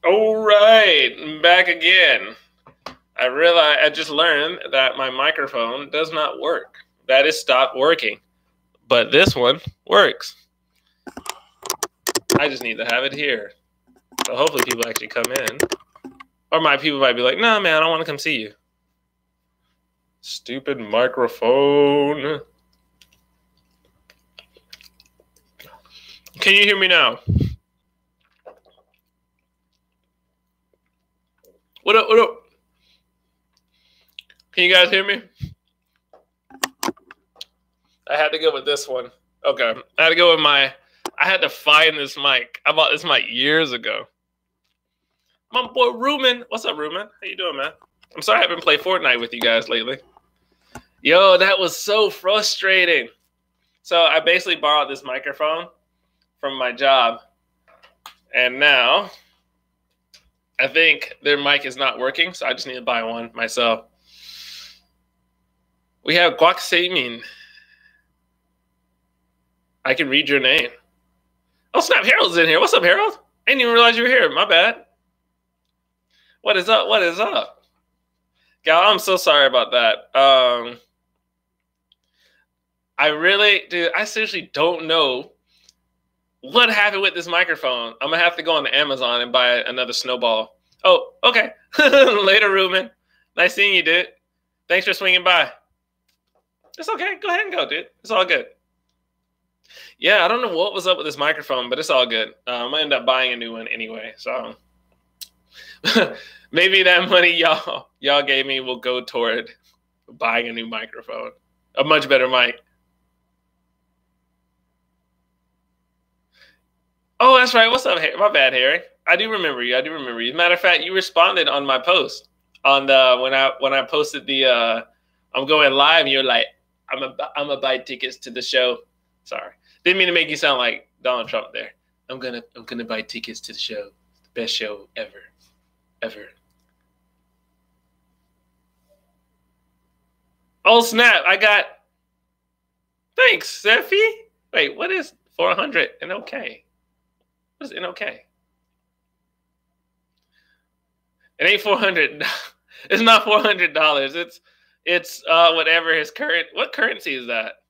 All right, I'm back again. I just learned that my microphone does not work. That is stopped working. But this one works. I just need to have it here. So hopefully people actually come in. Or my people might be like, nah man, I don't want to come see you. Stupid microphone. Can you hear me now? What up, what up? Can you guys hear me? I had to go with this one. Okay. I had to go with I had to find this mic. I bought this mic years ago. My boy Ruben. What's up, Ruben? How you doing, man? I'm sorry I haven't played Fortnite with you guys lately. Yo, that was so frustrating. So I basically borrowed this microphone from my job. And now I think their mic is not working, so I just need to buy one myself. We have Guac Seimin. I can read your name. Oh, snap, Harold's in here. What's up, Harold? I didn't even realize you were here. My bad. What is up? What is up? Gal, I'm so sorry about that. I seriously don't know what happened with this microphone. I'm going to have to go on Amazon and buy another snowball. Oh, okay. Later, Ruben. Nice seeing you, dude. Thanks for swinging by. It's okay. Go ahead and go, dude. It's all good. Yeah, I don't know what was up with this microphone, but it's all good. I'm going to end up buying a new one anyway. So maybe that money y'all gave me will go toward buying a new microphone. A much better mic. Oh, that's right. What's up, Harry? My bad, Harry. I do remember you. As a matter of fact, you responded on my post on the when I posted the I'm going live, and you're like, I'm gonna buy tickets to the show. Sorry, didn't mean to make you sound like Donald Trump there. I'm gonna buy tickets to the show. The best show ever. Oh snap! I got. Thanks, Seffi. Wait, what is 400 and okay? What is NOK? It ain't 400. It's not $400. It's whatever his current. What currency is that?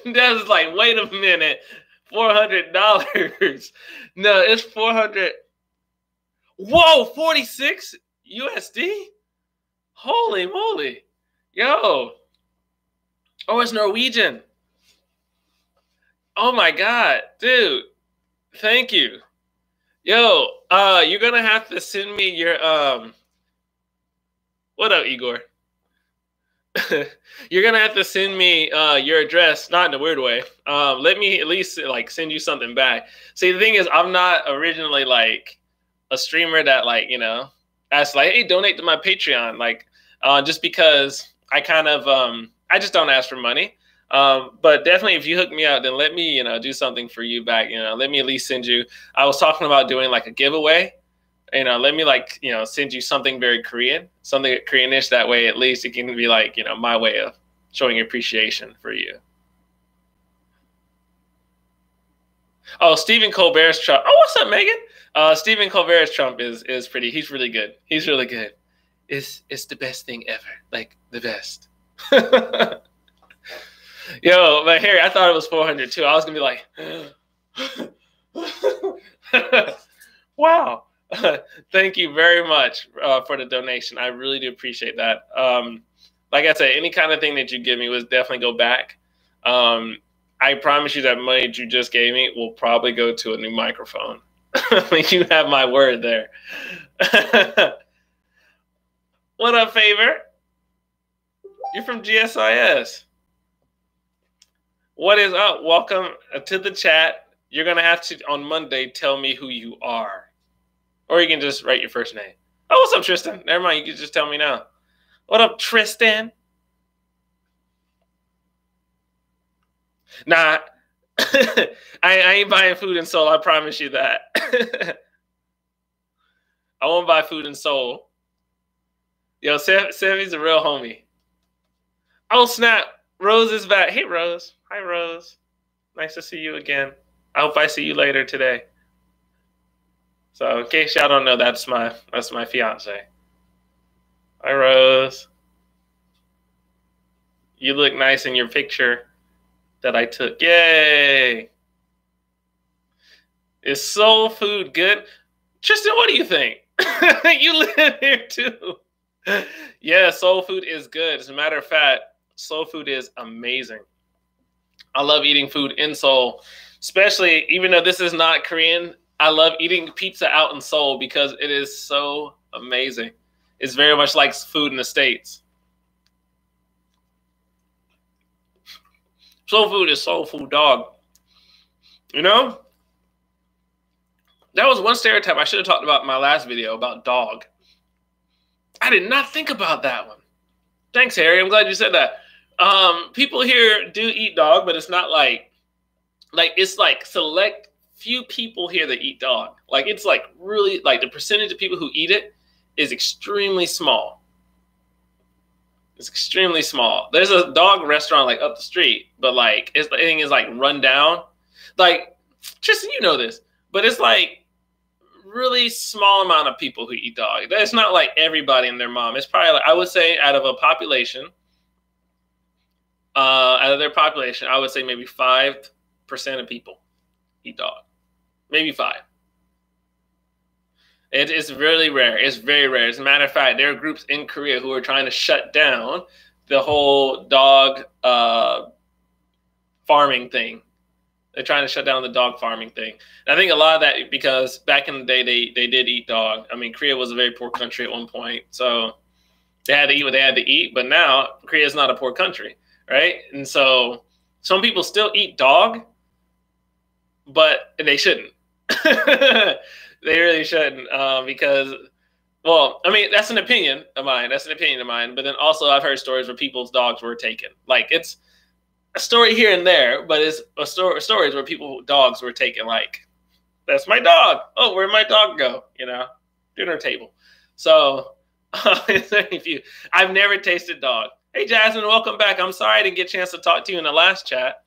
That's like, wait a minute, $400. No, it's 400. Whoa, 46 USD. Holy moly, yo. Oh, it's Norwegian. Oh my god, dude. Thank you. Yo, you're gonna have to send me your what up, Igor? You're gonna have to send me your address, not in a weird way. Let me at least like send you something back. See, the thing is, I'm not originally like a streamer that like, asks like, hey, donate to my Patreon. Like, just because I kind of I just don't ask for money. But definitely, if you hook me up, then let me, do something for you back. Let me at least send you. I was talking about doing like a giveaway. Let me like, send you something very Korean, something Koreanish. That way, at least it can be like, my way of showing appreciation for you. Oh, Stephen Colbert's Trump. Oh, what's up, Megan? Stephen Colbert's Trump is pretty. He's really good. He's really good. It's the best thing ever. Like the best. Yo, but Harry, I thought it was 400 too. I was gonna be like, wow. Thank you very much for the donation. I really do appreciate that. Like I said, any kind of thing that you give me was definitely go back. I promise you that money that you just gave me will probably go to a new microphone. You have my word there. What up, Favor? You're from GSIS. What is up? Welcome to the chat. You're going to have to, on Monday, tell me who you are. Or you can just write your first name. Oh, what's up, Tristan? Never mind. You can just tell me now. What up, Tristan? Nah, I ain't buying food and soul. I promise you that. I won't buy food and soul. Yo, Sammy's a real homie. Oh, snap. Rose is back. Hey, Rose. Hi, Rose. Nice to see you again. I hope I see you later today. So in case y'all don't know, that's my fiance. Hi, Rose. You look nice in your picture that I took. Yay! Is soul food good? Tristan, what do you think? You live here too. Yeah, soul food is good. As a matter of fact, soul food is amazing. I love eating food in Seoul, especially even though this is not Korean. I love eating pizza out in Seoul because it is so amazing. It's very much like food in the States. Soul food is soul food, dog. You know? That was one stereotype I should have talked about in my last video about dog. I did not think about that one. Thanks, Harry. I'm glad you said that. People here do eat dog, but it's not like it's like select few people here that eat dog. Like it's like really like the percentage of people who eat it is extremely small. It's extremely small. There's a dog restaurant like up the street, but like the thing is like run down. Like Tristan, you know this, but it's like really small amount of people who eat dog. It's not like everybody and their mom. It's probably like I would say out of a population. Out of their population, I would say maybe 5% of people eat dog. Maybe 5. It's really rare. It's very rare. As a matter of fact, there are groups in Korea who are trying to shut down the whole dog farming thing. They're trying to shut down the dog farming thing. And I think a lot of that because back in the day, they did eat dog. I mean, Korea was a very poor country at one point. So they had to eat what they had to eat. But now Korea is not a poor country, right? And so some people still eat dog, but they shouldn't. They really shouldn't because, well, I mean, that's an opinion of mine. That's an opinion of mine. But then also I've heard stories where people's dogs were taken. Like it's a story here and there, but it's stories where dogs were taken. Like, that's my dog. Oh, where'd my dog go? You know, dinner table. So it's very few. I've never tasted dog. Hey, Jasmine, welcome back. I'm sorry I didn't get a chance to talk to you in the last chat.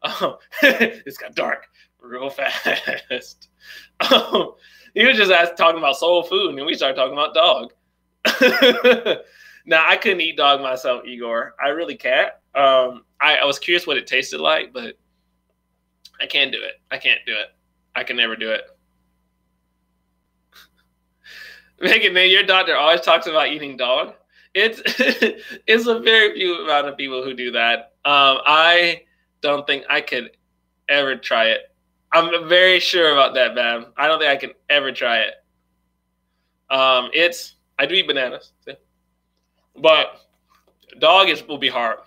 Oh, it's got dark real fast. You were just talking about soul food, and then we started talking about dog. Now, I couldn't eat dog myself, Igor. I really can't. I was curious what it tasted like, but I can't do it. I can't do it. I can never do it. Megan, man, your doctor always talks about eating dog. It's a very few amount of people who do that. I don't think I could ever try it. I'm very sure about that, man. I don't think I can ever try it. I do eat bananas, but dog will be hard.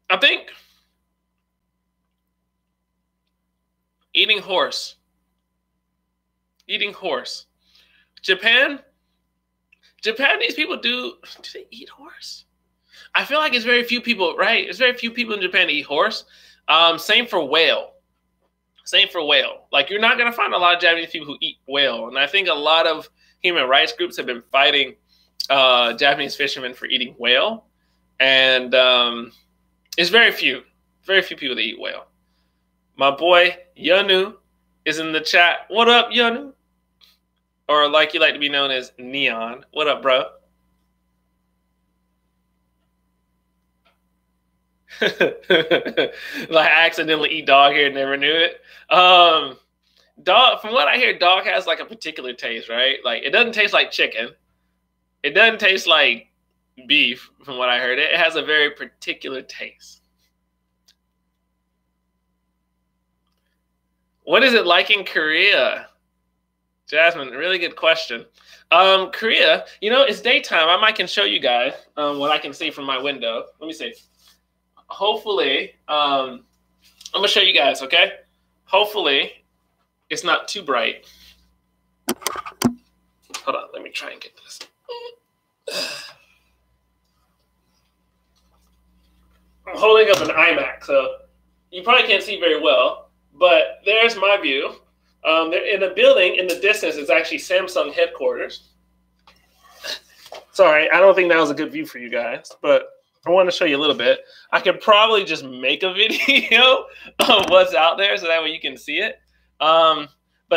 I think eating horse. Japanese people do they eat horse? I feel like it's very few people, right? It's very few people in Japan that eat horse. Same for whale. Like you're not going to find a lot of Japanese people who eat whale. And I think a lot of human rights groups have been fighting Japanese fishermen for eating whale. And it's very few people that eat whale. My boy, Yanu, is in the chat. What up, Yanu? Or like you like to be known as Neon. What up, bro? Like I accidentally eat dog here and never knew it. Dog, from what I hear, dog has like a particular taste, right? Like it doesn't taste like chicken. It doesn't taste like beef, from what I heard. It has a very particular taste. What is it like in Korea? Jasmine, really good question. Korea, you know, it's daytime. I can show you guys what I can see from my window. Let me see. Hopefully, I'm going to show you guys, okay? Hopefully, it's not too bright. Hold on, let me try and get this. I'm holding up an iMac, so you probably can't see very well, but there's my view. They're in a building in the distance is actually Samsung headquarters. Sorry, I don't think that was a good view for you guys, but I want to show you a little bit. I could probably just make a video of what's out there so that way you can see it. But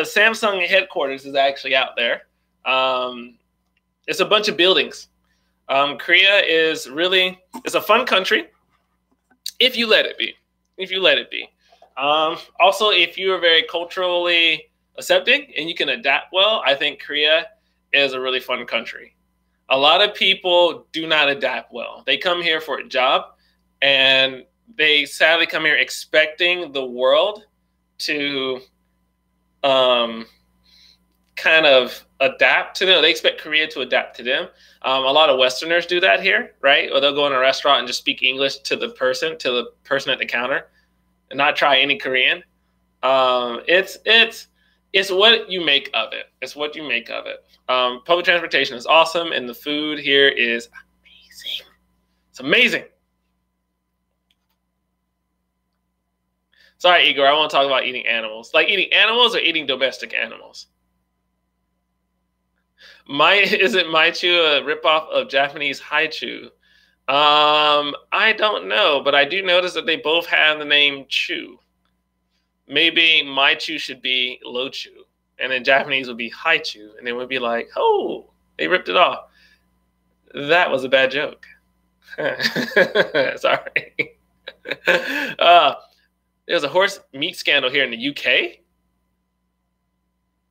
Samsung headquarters is actually out there. It's a bunch of buildings. Korea is really, it's a fun country if you let it be. If you let it be. Also, if you are very culturally accepting and you can adapt well, I think Korea is a really fun country. A lot of people do not adapt well. They come here for a job and they sadly come here expecting the world to kind of adapt to them. They expect Korea to adapt to them. A lot of Westerners do that here, right? Or they'll go in a restaurant and just speak English to the person at the counter and not try any Korean. It's what you make of it. It's what you make of it. Public transportation is awesome, and the food here is amazing. It's amazing. Sorry, Igor, I want to talk about eating animals. Like eating animals or eating domestic animals? Isn't Maichu a ripoff of Japanese Haichu? I don't know, but I do notice that they both have the name Chu. Maybe Maichu should be Lochu, and then Japanese would be Haichu, and then we'd be like, oh, they ripped it off. That was a bad joke. Sorry. There's a horse meat scandal here in the UK.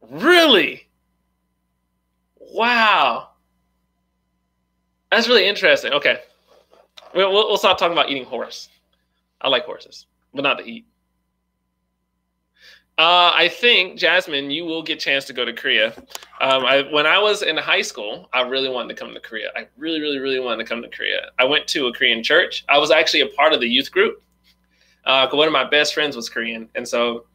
Really? Wow. That's really interesting. Okay. We'll stop talking about eating horse. I like horses, but not to eat. I think, Jasmine, you will get a chance to go to Korea. When I was in high school, I really wanted to come to Korea. I really, really, really wanted to come to Korea. I went to a Korean church. I was actually a part of the youth group. One of my best friends was Korean. And so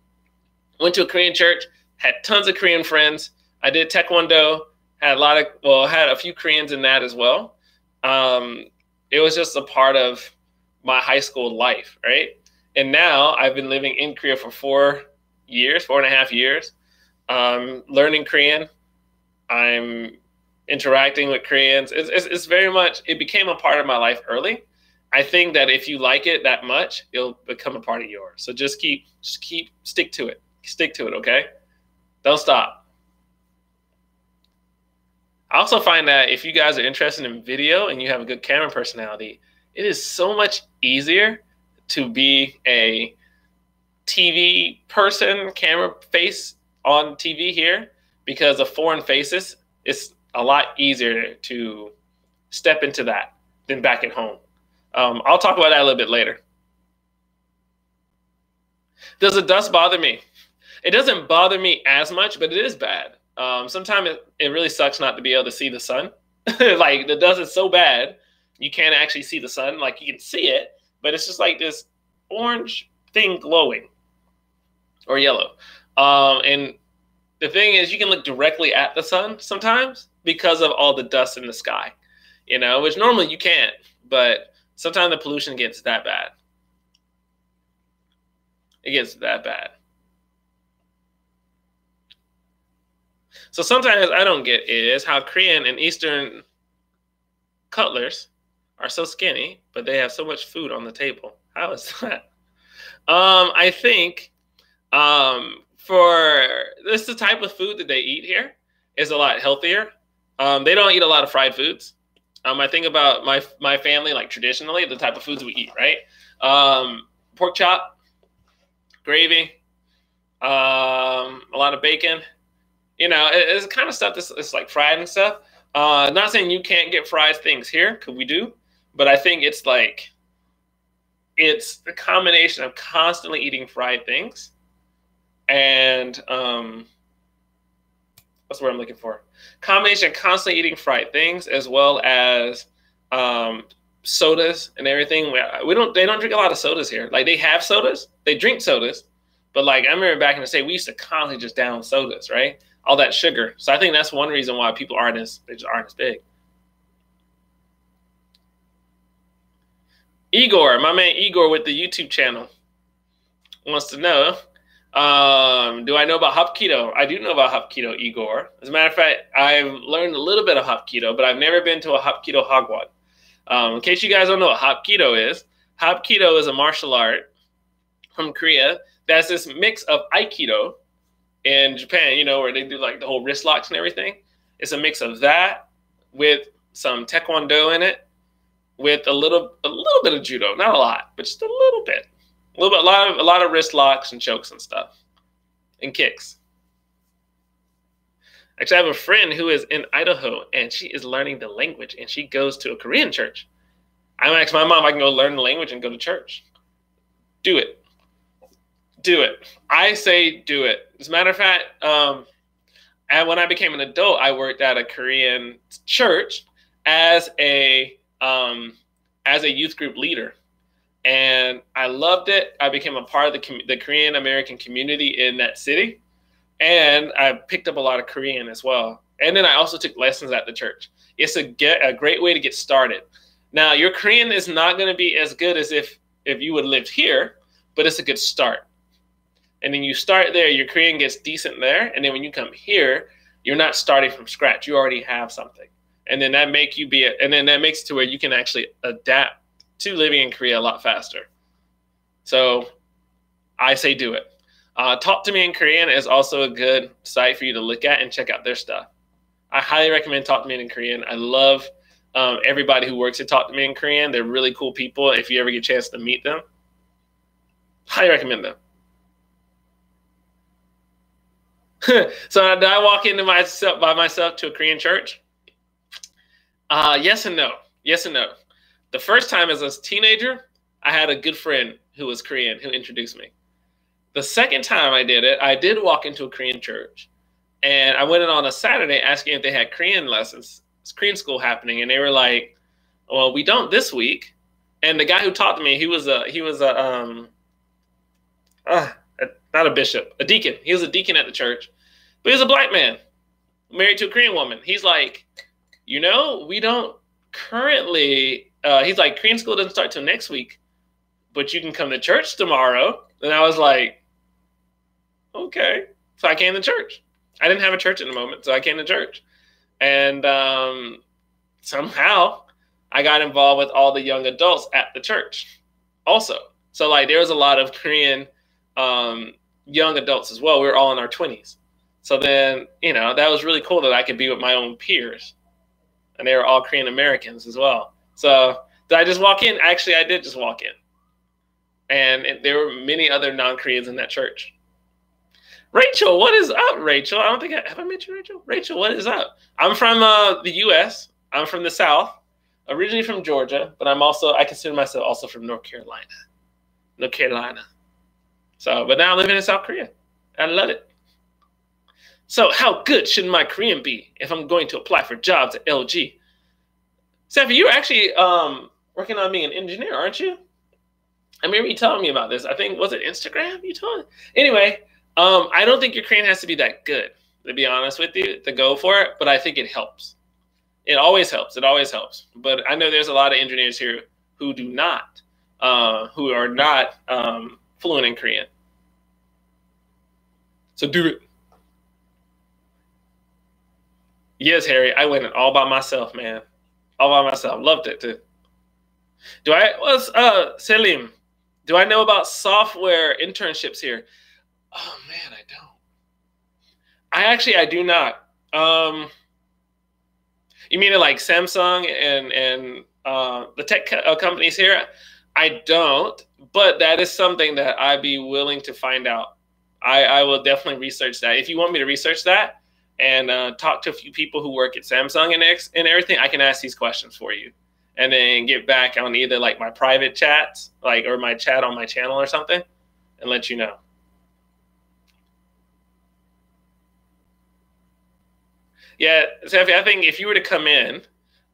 went to a Korean church, had tons of Korean friends. I did Taekwondo, had a few Koreans in that as well. It was just a part of my high school life, right? And now I've been living in Korea for 4.5 years, learning Korean. I'm interacting with Koreans. It's very much, it became a part of my life early. I think that if you like it that much, it'll become a part of yours. So just stick to it. Stick to it, okay? Don't stop. I also find that if you guys are interested in video and you have a good camera personality, it is so much easier to be a TV person, camera face on TV here, because of foreign faces, it's a lot easier to step into that than back at home. I'll talk about that a little bit later. Does the dust bother me? It doesn't bother me as much, but it is bad. Sometimes it really sucks not to be able to see the sun. Like the dust is so bad, you can't actually see the sun. Like you can see it, but it's just like this orange thing glowing or yellow. And the thing is, you can look directly at the sun sometimes because of all the dust in the sky, which normally you can't, but sometimes the pollution gets that bad. It gets that bad. So sometimes I don't get is how Korean and Eastern cutlers are so skinny, but they have so much food on the table. How is that? I think for this, the type of food that they eat here is a lot healthier. They don't eat a lot of fried foods. I think about my family, like traditionally, the type of foods we eat, right? Pork chop, gravy, a lot of bacon. It's the kind of stuff that's like fried and stuff. Not saying you can't get fried things here, because we do, but I think it's the combination of constantly eating fried things and what's the word I'm looking for? Combination of constantly eating fried things as well as sodas and everything. They don't drink a lot of sodas here. Like they have sodas, they drink sodas, but like I remember back in the day, we used to constantly just down sodas, right? All that sugar. So I think that's one reason why people just aren't as big. Igor, my man Igor with the YouTube channel wants to know, do I know about Hapkido? I do know about Hapkido, Igor. As a matter of fact, I've learned a little bit of Hapkido, but I've never been to a Hapkido Hagwon. In case you guys don't know what Hapkido is a martial art from Korea that's this mix of Aikido in Japan, you know, where they do like the whole wrist locks and everything. It's a mix of that with some Taekwondo in it, with a little bit of Judo, not a lot, but just a little bit. A lot of wrist locks and chokes and stuff, and kicks. Actually, I have a friend who is in Idaho, and she is learning the language, and she goes to a Korean church. I'm asking my mom if I can go learn the language and go to church. Do it. Do it. I say do it. As a matter of fact, and when I became an adult, I worked at a Korean church as a youth group leader. And I loved it. I became a part of the Korean American community in that city. And I picked up a lot of Korean as well. And then I also took lessons at the church. It's a great way to get started. Now, your Korean is not going to be as good as if you would have lived here, but it's a good start. And then you start there, your Korean gets decent there. And then when you come here, you're not starting from scratch. You already have something. And then that makes it to where you can actually adapt to living in Korea a lot faster. So I say do it. Talk to Me in Korean is also a good site for you to look at and check out their stuff. I highly recommend Talk to Me in Korean. I love everybody who works at Talk to Me in Korean. They're really cool people. If you ever get a chance to meet them, highly recommend them. So did I walk into by myself to a Korean church? Yes and no. Yes and no. The first time as a teenager, I had a good friend who was Korean who introduced me. The second time I did it, I did walk into a Korean church. And I went in on a Saturday asking if they had Korean lessons, Korean school happening. And they were like, well, we don't this week. And the guy who taught me, he was not a bishop, a deacon. He was a deacon at the church. But he was a black man married to a Korean woman. He's like, you know, we don't currently, he's like, Korean school doesn't start till next week, but you can come to church tomorrow. And I was like, okay. So I came to church. I didn't have a church at the moment, so I came to church. And somehow I got involved with all the young adults at the church also. So like there was a lot of Korean young adults as well. We were all in our 20s. So then, you know, that was really cool that I could be with my own peers. And they were all Korean Americans as well. So did I just walk in? Actually, I did just walk in. And there were many other non-Koreans in that church. Rachel, what is up, Rachel? I don't think have I met you, Rachel? Rachel, what is up? I'm from the U.S. I'm from the South, originally from Georgia, but I consider myself also from North Carolina. North Carolina. So, but now I'm living in South Korea. I love it. So how good should my Korean be if I'm going to apply for jobs at LG? Steffi, you're actually working on being an engineer, aren't you? I remember you telling me about this. I think, was it Instagram you told me? Anyway, I don't think your Korean has to be that good, to be honest with you, to go for it, but I think it helps. It always helps. It always helps. But I know there's a lot of engineers here who are not fluent in Korean. So do it. Yes, Harry, I went all by myself, man. All by myself. Loved it, too. Selim, do I know about software internships here? Oh, man, I don't. I do not. You mean like Samsung and the tech companies here? I don't, but that is something that I'd be willing to find out. I will definitely research that. If you want me to research that and talk to a few people who work at Samsung and everything, I can ask these questions for you and then get back on either like my private chats, or my chat on my channel or something, and let you know. Yeah, Steffi, I think if you were to come in,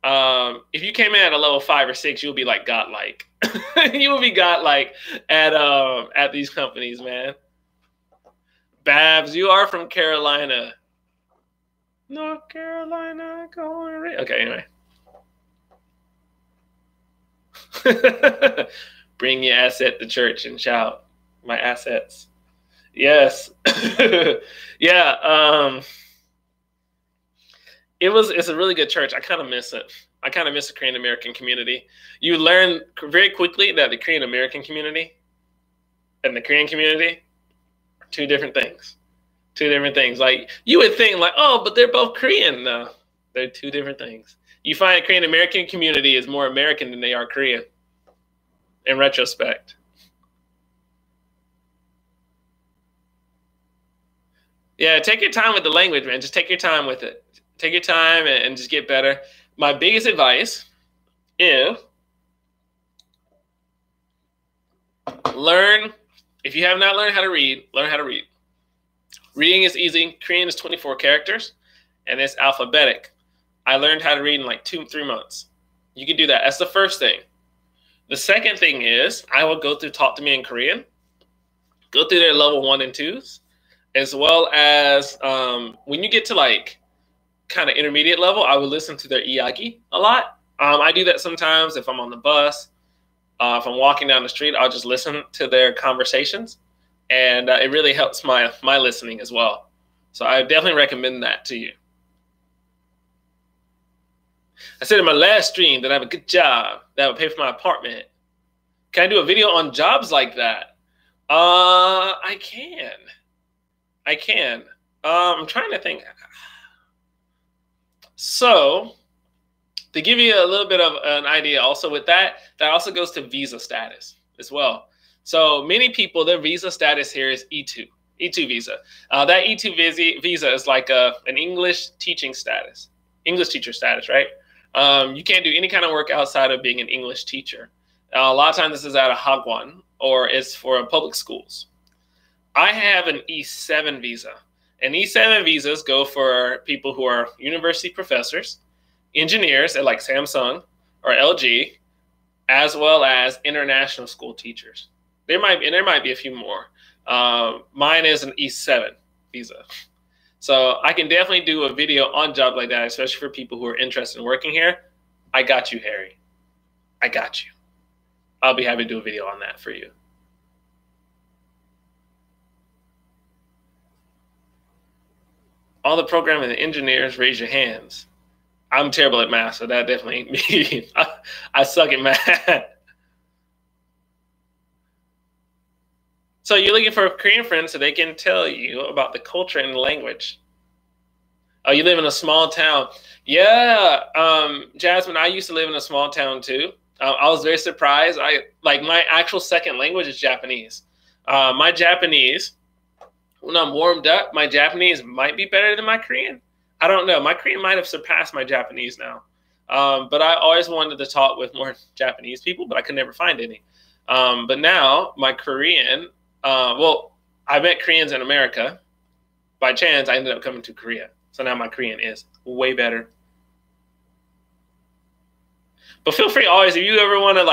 if you came in at a level 5 or 6, you'll be like godlike. You will be godlike at these companies, man. Babs, you are from Carolina. North Carolina, going. Okay, anyway. Bring your asset to church and shout, my assets. Yes. Yeah. It's a really good church. I kind of miss it. I kind of miss the Korean American community. You learn very quickly that the Korean American community and the Korean community are two different things. Two different things. Like you would think, like, oh, but they're both Korean. No, they're two different things. You find the Korean American community is more American than they are Korean. In retrospect. Yeah, take your time with the language, man. Just take your time with it. Take your time and just get better. My biggest advice is learn. If you have not learned how to read, learn how to read. Reading is easy. Korean is 24 characters, and it's alphabetic. I learned how to read in like 2-3 months. You can do that. That's the first thing. The second thing is I will go through Talk to Me in Korean, go through their level 1 and 2s, as well as when you get to like kind of intermediate level, I would listen to their iyagi a lot. I do that sometimes if I'm on the bus, if I'm walking down the street, I'll just listen to their conversations, and it really helps my listening as well. So I definitely recommend that to you. I said in my last stream that I have a good job that would pay for my apartment. Can I do a video on jobs like that? I can. I'm trying to think. So to give you a little bit of an idea also with that, that also goes to visa status as well. So many people, their visa status here is E2 visa. That E2 visa is like an English teaching status, English teacher status, right? You can't do any kind of work outside of being an English teacher. A lot of times this is at a hagwon or it's for public schools. I have an E7 visa. And E7 visas go for people who are university professors, engineers at like Samsung or LG, as well as international school teachers. There might be a few more. Mine is an E7 visa. So I can definitely do a video on jobs like that, especially for people who are interested in working here. I got you, Harry. I got you. I'll be happy to do a video on that for you. All the programming engineers, raise your hands. I'm terrible at math, so that definitely ain't me. I suck at math. So you're looking for a Korean friend so they can tell you about the culture and the language. Oh, you live in a small town. Yeah, Jasmine, I used to live in a small town too. I was very surprised. My actual second language is Japanese. My Japanese, when I'm warmed up, my Japanese might be better than my Korean. I don't know. My Korean might have surpassed my Japanese now. But I always wanted to talk with more Japanese people, but I could never find any. But now my Korean, I met Koreans in America. By chance, I ended up coming to Korea. So now my Korean is way better. But feel free always, if you ever want to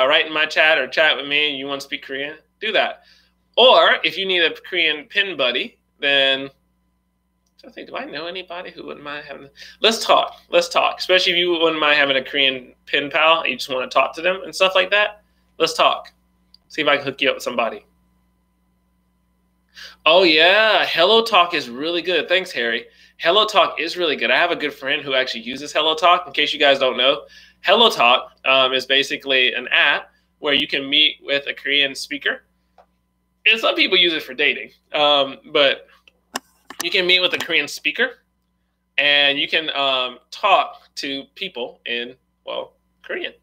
write in my chat or chat with me and you want to speak Korean, do that. Or if you need a Korean pin buddy, then I think, do I know anybody who wouldn't mind having? Let's talk. Especially if you wouldn't mind having a Korean pen pal and you just want to talk to them and stuff like that. Let's talk. See if I can hook you up with somebody. Oh yeah, Hello Talk is really good. Thanks, Harry. Hello Talk is really good. I have a good friend who actually uses Hello Talk. In case you guys don't know, Hello Talk is basically an app where you can meet with a Korean speaker. And some people use it for dating, but you can meet with a Korean speaker and you can talk to people in, Korean.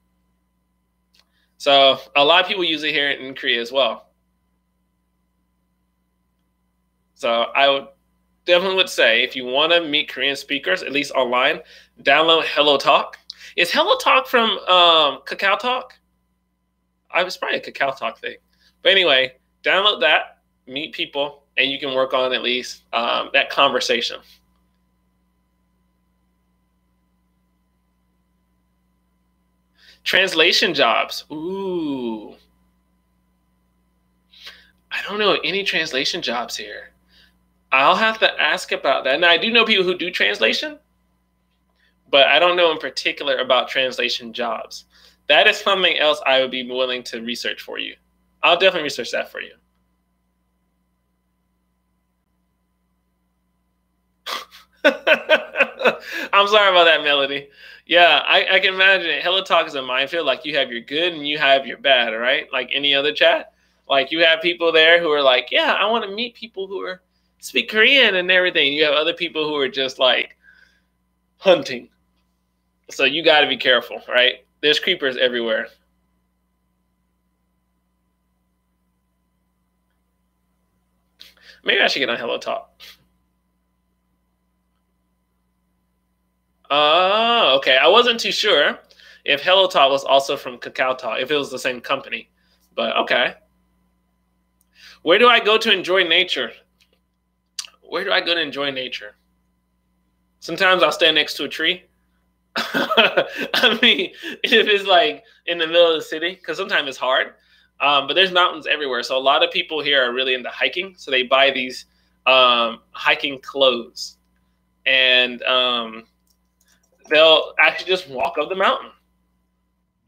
So a lot of people use it here in Korea as well. So I definitely would say if you want to meet Korean speakers, at least online, download Hello Talk. Is Hello Talk from Kakao Talk? I was probably a Kakao Talk thing. But anyway, download that, meet people, and you can work on at least that conversation. Translation jobs. Ooh. I don't know any translation jobs here. I'll have to ask about that. Now, I do know people who do translation, but I don't know in particular about translation jobs. That is something else I would be willing to research for you. I'll definitely research that for you. I'm sorry about that, Melody. Yeah, I can imagine it. Hello Talk is a minefield. Like you have your good and you have your bad, right? Like any other chat. Like you have people there who are like, yeah, I want to meet people who are speak Korean and everything. You have other people who are just like hunting. So you got to be careful, right? There's creepers everywhere. Maybe I should get on Hello Talk. Oh, okay. I wasn't too sure if Hello Talk was also from Kakao Talk, if it was the same company. But okay. Where do I go to enjoy nature? Where do I go to enjoy nature? Sometimes I'll stand next to a tree. I mean, if it's like in the middle of the city, because sometimes it's hard. But there's mountains everywhere. So a lot of people here are really into hiking. So they buy these hiking clothes. And they'll actually just walk up the mountain.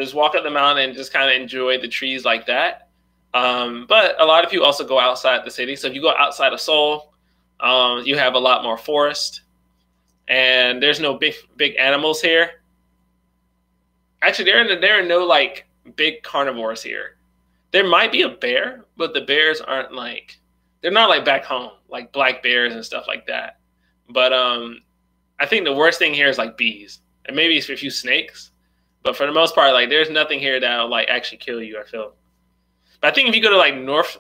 Just walk up the mountain and just kind of enjoy the trees like that. But a lot of people also go outside the city. So if you go outside of Seoul, you have a lot more forest. And there's no big animals here. Actually, there are no like big carnivores here. There might be a bear, but the bears aren't like, they're not like back home, like black bears and stuff like that. But I think the worst thing here is like bees, and maybe it's a few snakes. But for the most part, like there's nothing here that'll like actually kill you, I feel. But I think if you go to like North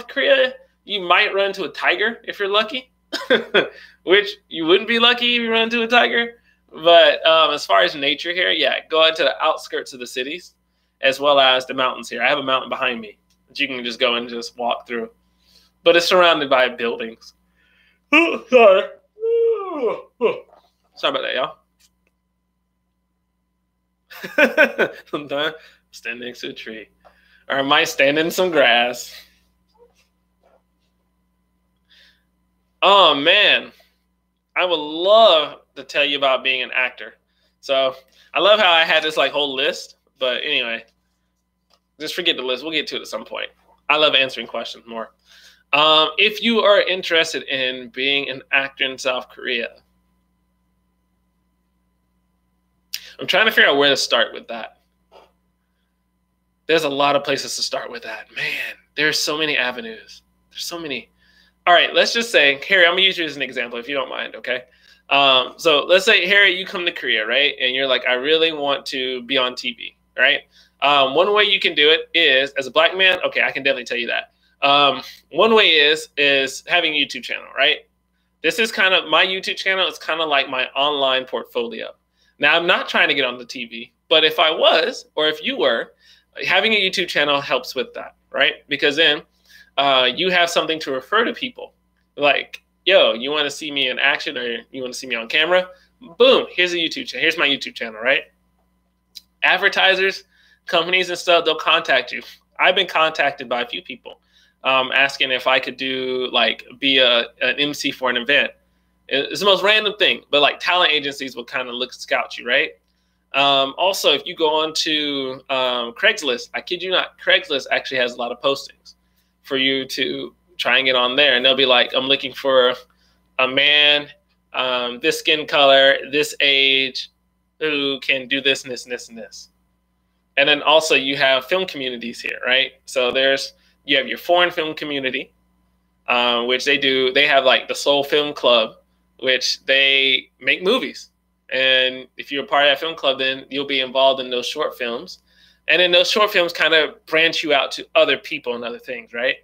Korea, you might run into a tiger if you're lucky. Which you wouldn't be lucky if you run into a tiger. But as far as nature here, yeah, go into the outskirts of the cities as well as the mountains here. I have a mountain behind me that you can just go and just walk through. But it's surrounded by buildings. Sorry. Sorry about that, y'all. Sometimes stand next to a tree. Or I might stand in some grass. Oh, man. I would love to tell you about being an actor. So I love how I had this like whole list. But anyway, just forget the list. We'll get to it at some point. I love answering questions more. If you are interested in being an actor in South Korea, I'm trying to figure out where to start with that. There's a lot of places to start with that. Man, there's so many avenues. There's so many. All right, let's just say, Harry, I'm going to use you as an example if you don't mind, okay? So let's say, Harry, you come to Korea, right? And you're like, I really want to be on TV, right? One way you can do it is, as a black man, okay, I can definitely tell you that. One way is having a YouTube channel, right? This is kind of, my YouTube channel is kind of like my online portfolio. Now, I'm not trying to get on the TV, but if I was, or if you were, having a YouTube channel helps with that, right? Because then you have something to refer to people. Like, yo, you want to see me in action or you want to see me on camera? Boom, here's a YouTube channel. Here's my YouTube channel, right? Advertisers, companies and stuff, they'll contact you. I've been contacted by a few people asking if I could do, like, be an MC for an event. It's the most random thing, but like talent agencies will kind of scout you, right? Also, if you go on to Craigslist, I kid you not, Craigslist actually has a lot of postings for you to try and get on there. And they'll be like, I'm looking for a man, this skin color, this age, who can do this and this and this and this. And then also you have film communities here, right? So you have your foreign film community, which they have like the Seoul Film Club, which they make movies. And if you're a part of that film club, then you'll be involved in those short films. And then those short films kind of branch you out to other people and other things, right?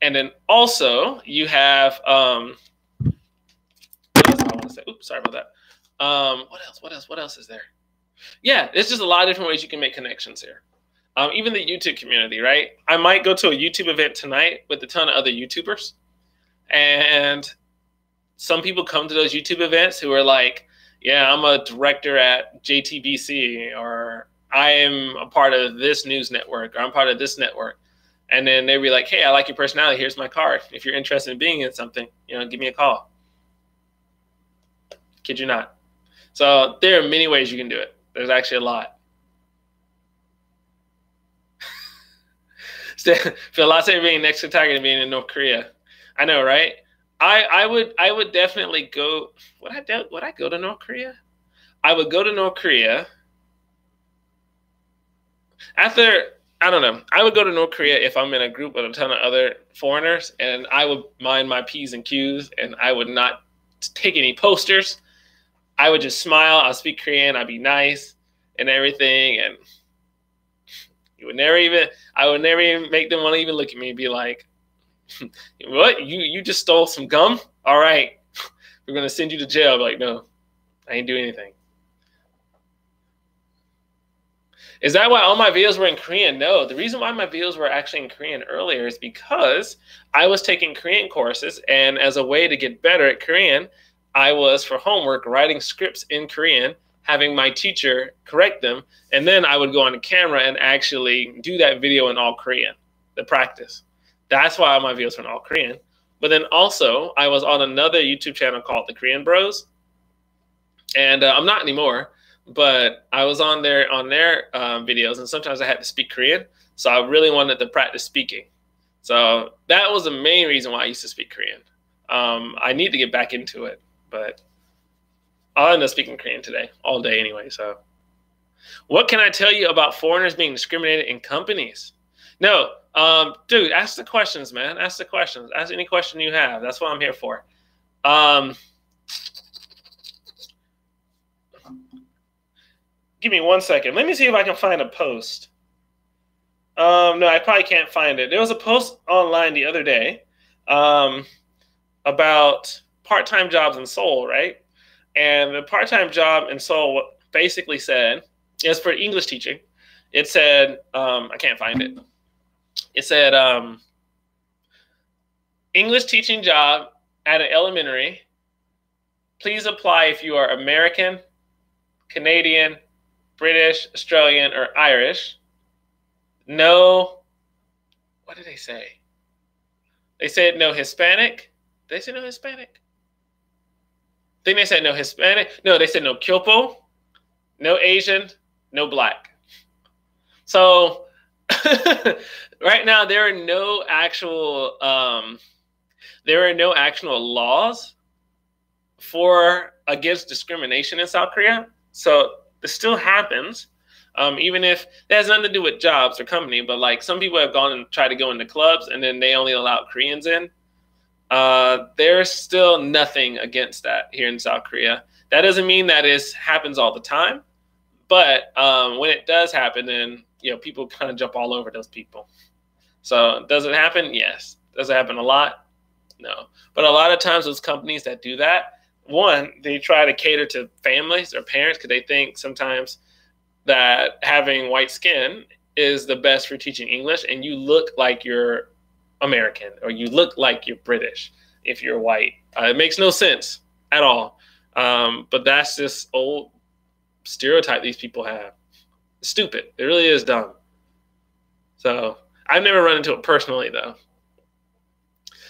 And then also you have, what else I want to say? Oops, sorry about that. What else is there? Yeah, there's just a lot of different ways you can make connections here. Even the YouTube community, right? I might go to a YouTube event tonight with a ton of other YouTubers. And some people come to those YouTube events who are like, yeah, I'm a director at JTBC, or I am a part of this news network, or I'm part of this network. And then they'll be like, hey, I like your personality. Here's my card. If you're interested in being in something, give me a call. Kid you not. So there are many ways you can do it. There's actually a lot. Feel a lot safer being next to Tiger than being in North Korea. I know, right? I would definitely go. Would I go to North Korea? I would go to North Korea. After, I don't know, I would go to North Korea if I'm in a group with a ton of other foreigners, and I would mind my P's and Q's, and I would not take any posters. I would just smile. I'll speak Korean. I'd be nice and everything, and I would never even make them want to even look at me and be like, "What? You just stole some gum? All right, we're gonna send you to jail." I'd be like, no, I ain't do anything. Is that why all my videos were in Korean? No, the reason why my videos were actually in Korean earlier is because I was taking Korean courses, and as a way to get better at Korean, I was, for homework, writing scripts in Korean, having my teacher correct them, and then I would go on the camera and actually do that video in all Korean, the practice. That's why all my videos were in all Korean. But then also, I was on another YouTube channel called The Korean Bros, and I'm not anymore. But I was on their videos, and sometimes I had to speak Korean, so I really wanted to practice speaking. So that was the main reason why I used to speak Korean. I need to get back into it, but I'll end up speaking Korean today, all day anyway. So what can I tell you about foreigners being discriminated in companies? No, dude, ask the questions, man. Ask the questions. Ask any question you have. That's what I'm here for. Give me 1 second. Let me see if I can find a post. No, I probably can't find it. There was a post online the other day about part-time jobs in Seoul, right? And the part-time job in Seoul basically said, it's for English teaching. It said, I can't find it. It said, English teaching job at an elementary. Please apply if you are American, Canadian, British, Australian, or Irish. No, what did they say? They said no Hispanic. Did they say no Hispanic? I think they said no Hispanic. No, they said no Kyopo, no Asian, no Black. So right now there are no actual laws against discrimination in South Korea. So it still happens, even if it has nothing to do with jobs or company. But like some people have gone and tried to go into clubs, and then they only allow Koreans in. There's still nothing against that here in South Korea. That doesn't mean that it happens all the time, but when it does happen, then people kind of jump all over those people. So does it happen? Yes. Does it happen a lot? No. But a lot of times those companies that do that, one, they try to cater to families or parents because they think sometimes that having white skin is the best for teaching English, and you look like you're American or you look like you're British if you're white. It makes no sense at all. But that's just old stereotype these people have. It's stupid. It really is dumb. So I've never run into it personally, though.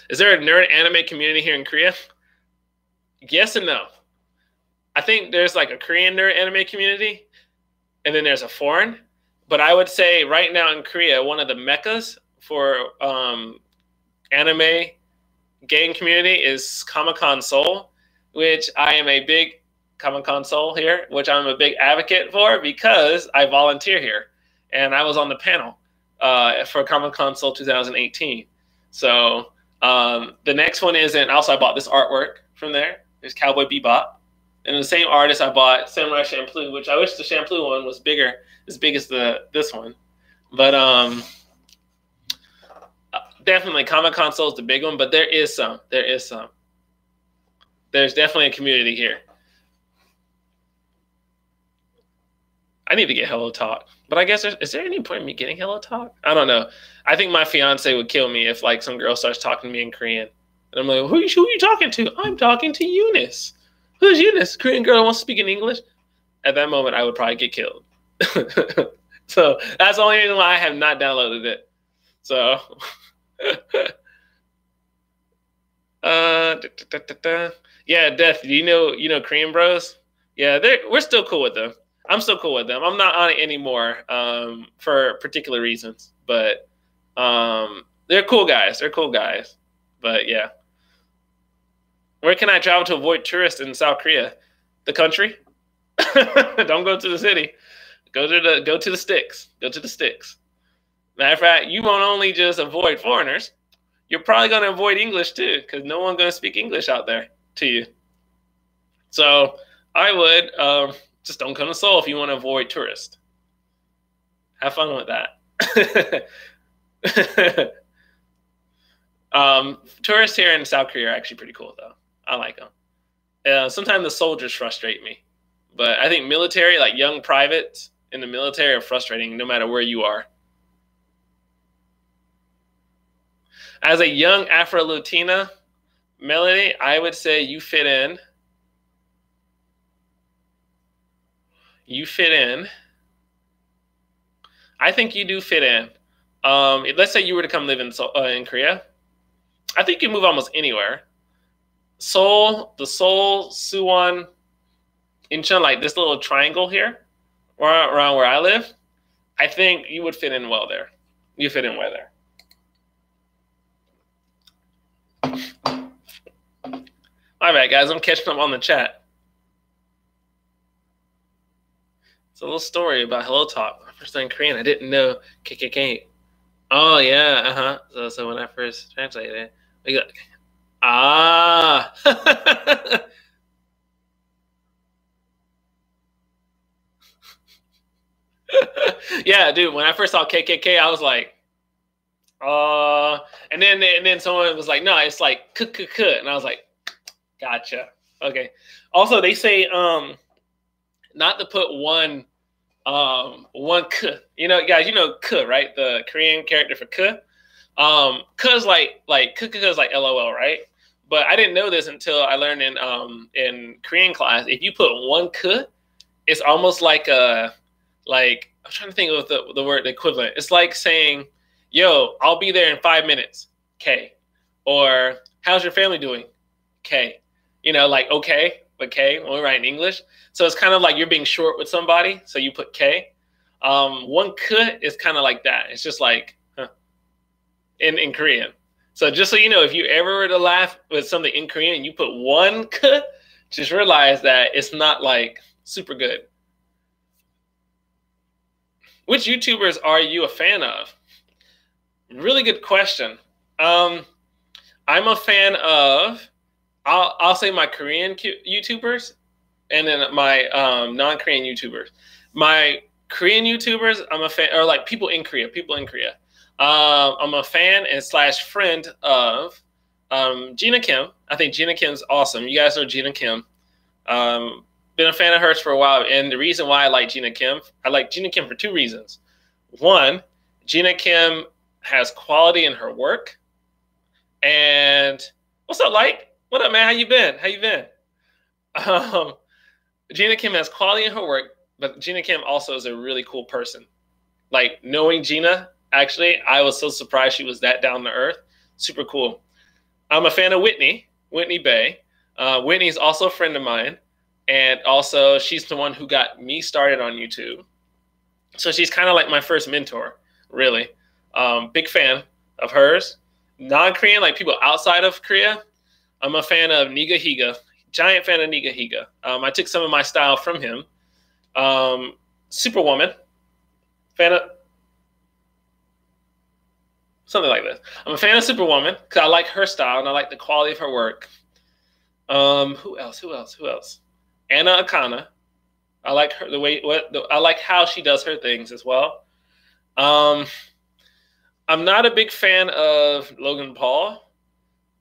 Is there a nerd anime community here in Korea? Yes and no. I think there's like a Korean nerd anime community, and then there's a foreign. But I would say right now in Korea, one of the meccas for anime game community is Comic-Con Seoul, which I am a big Comic-Con Seoul here, which I'm a big advocate for because I volunteer here. And I was on the panel for Comic-Con Seoul 2018. So the next one is, and also I bought this artwork from there. There's Cowboy Bebop. And the same artist I bought Samurai Champloo, which I wish the Champloo one was bigger, as big as this one. But definitely Comic-Con Seoul is the big one, but there is some. There's definitely a community here. I need to get Hello Talk. But I guess, is there any point in me getting Hello Talk? I don't know. I think my fiance would kill me if like some girl starts talking to me in Korean. And I'm like, who are you talking to? I'm talking to Eunice. Who's Eunice? Korean girl wants to speak in English? At that moment, I would probably get killed. So that's the only reason why I have not downloaded it. So, yeah, Death, you know Korean Bros? Yeah, we're still cool with them. I'm still cool with them. I'm not on it anymore for particular reasons, but they're cool guys. They're cool guys. But yeah. Where can I travel to avoid tourists in South Korea? The country? Don't go to the city. Go to the sticks. Go to the sticks. Matter of fact, you won't only just avoid foreigners, you're probably going to avoid English too, because no one's going to speak English out there to you. So I would just don't come to Seoul if you want to avoid tourists. Have fun with that. Tourists here in South Korea are actually pretty cool, though. I like them. Sometimes the soldiers frustrate me, but I think military, like young privates in the military, are frustrating no matter where you are. As a young Afro-Latina, Melody, I would say you fit in. You fit in. I think you do fit in. Let's say you were to come live in Korea. I think you move almost anywhere. Seoul, the Seoul, Suwon, Incheon, like this little triangle here, around where I live, I think you would fit in well there. You fit in well there. All right, guys, I'm catching up on the chat. It's a little story about Hello Talk. When I first learned Korean, I didn't know KKK. Oh, yeah, So when I first translated it, we got, yeah, dude, when I first saw KKK, I was like, and then someone was like, no, it's like k, and I was like, gotcha. Okay. Also, they say not to put one k. You know, guys, you know k, right? The Korean character for k. K is like k is like LOL, right? But I didn't know this until I learned in Korean class. If you put one k, it's almost like I'm trying to think of the word equivalent. It's like saying, yo, I'll be there in 5 minutes, K. Or how's your family doing? K. You know, like okay, but K when we write in English. So it's kind of like you're being short with somebody, so you put K. One K is kind of like that. It's just like in Korean. So just so you know, if you ever were to laugh with something in Korean, you put one K, just realize that it's not like super good. Which YouTubers are you a fan of? Really good question. I'm a fan of, I'll say my Korean YouTubers, and then my non-Korean YouTubers. My Korean YouTubers, I'm a fan, or like people in Korea. I'm a fan and / friend of Gina Kim. I think Gina Kim's awesome. You guys know Gina Kim. Been a fan of hers for a while, and the reason why I like Gina Kim for 2 reasons. One, Gina Kim has quality in her work. And what's up, Light? What up, man? How you been? Gina Kim has quality in her work, but Gina Kim also is a really cool person. Like, knowing Gina, actually, I was so surprised she was that down to earth. Super cool. I'm a fan of Whitney Bay. Whitney's also a friend of mine. And also, she's the one who got me started on YouTube. So she's kind of like my first mentor, really. Big fan of hers. Non-Korean, like people outside of Korea, I'm a fan of Niga Higa. Giant fan of Niga Higa. I took some of my style from him. Superwoman. Fan of... something like this. I'm a fan of Superwoman because I like her style and I like the quality of her work. Who else? Anna Akana. I like her I like how she does her things as well. I'm not a big fan of Logan Paul,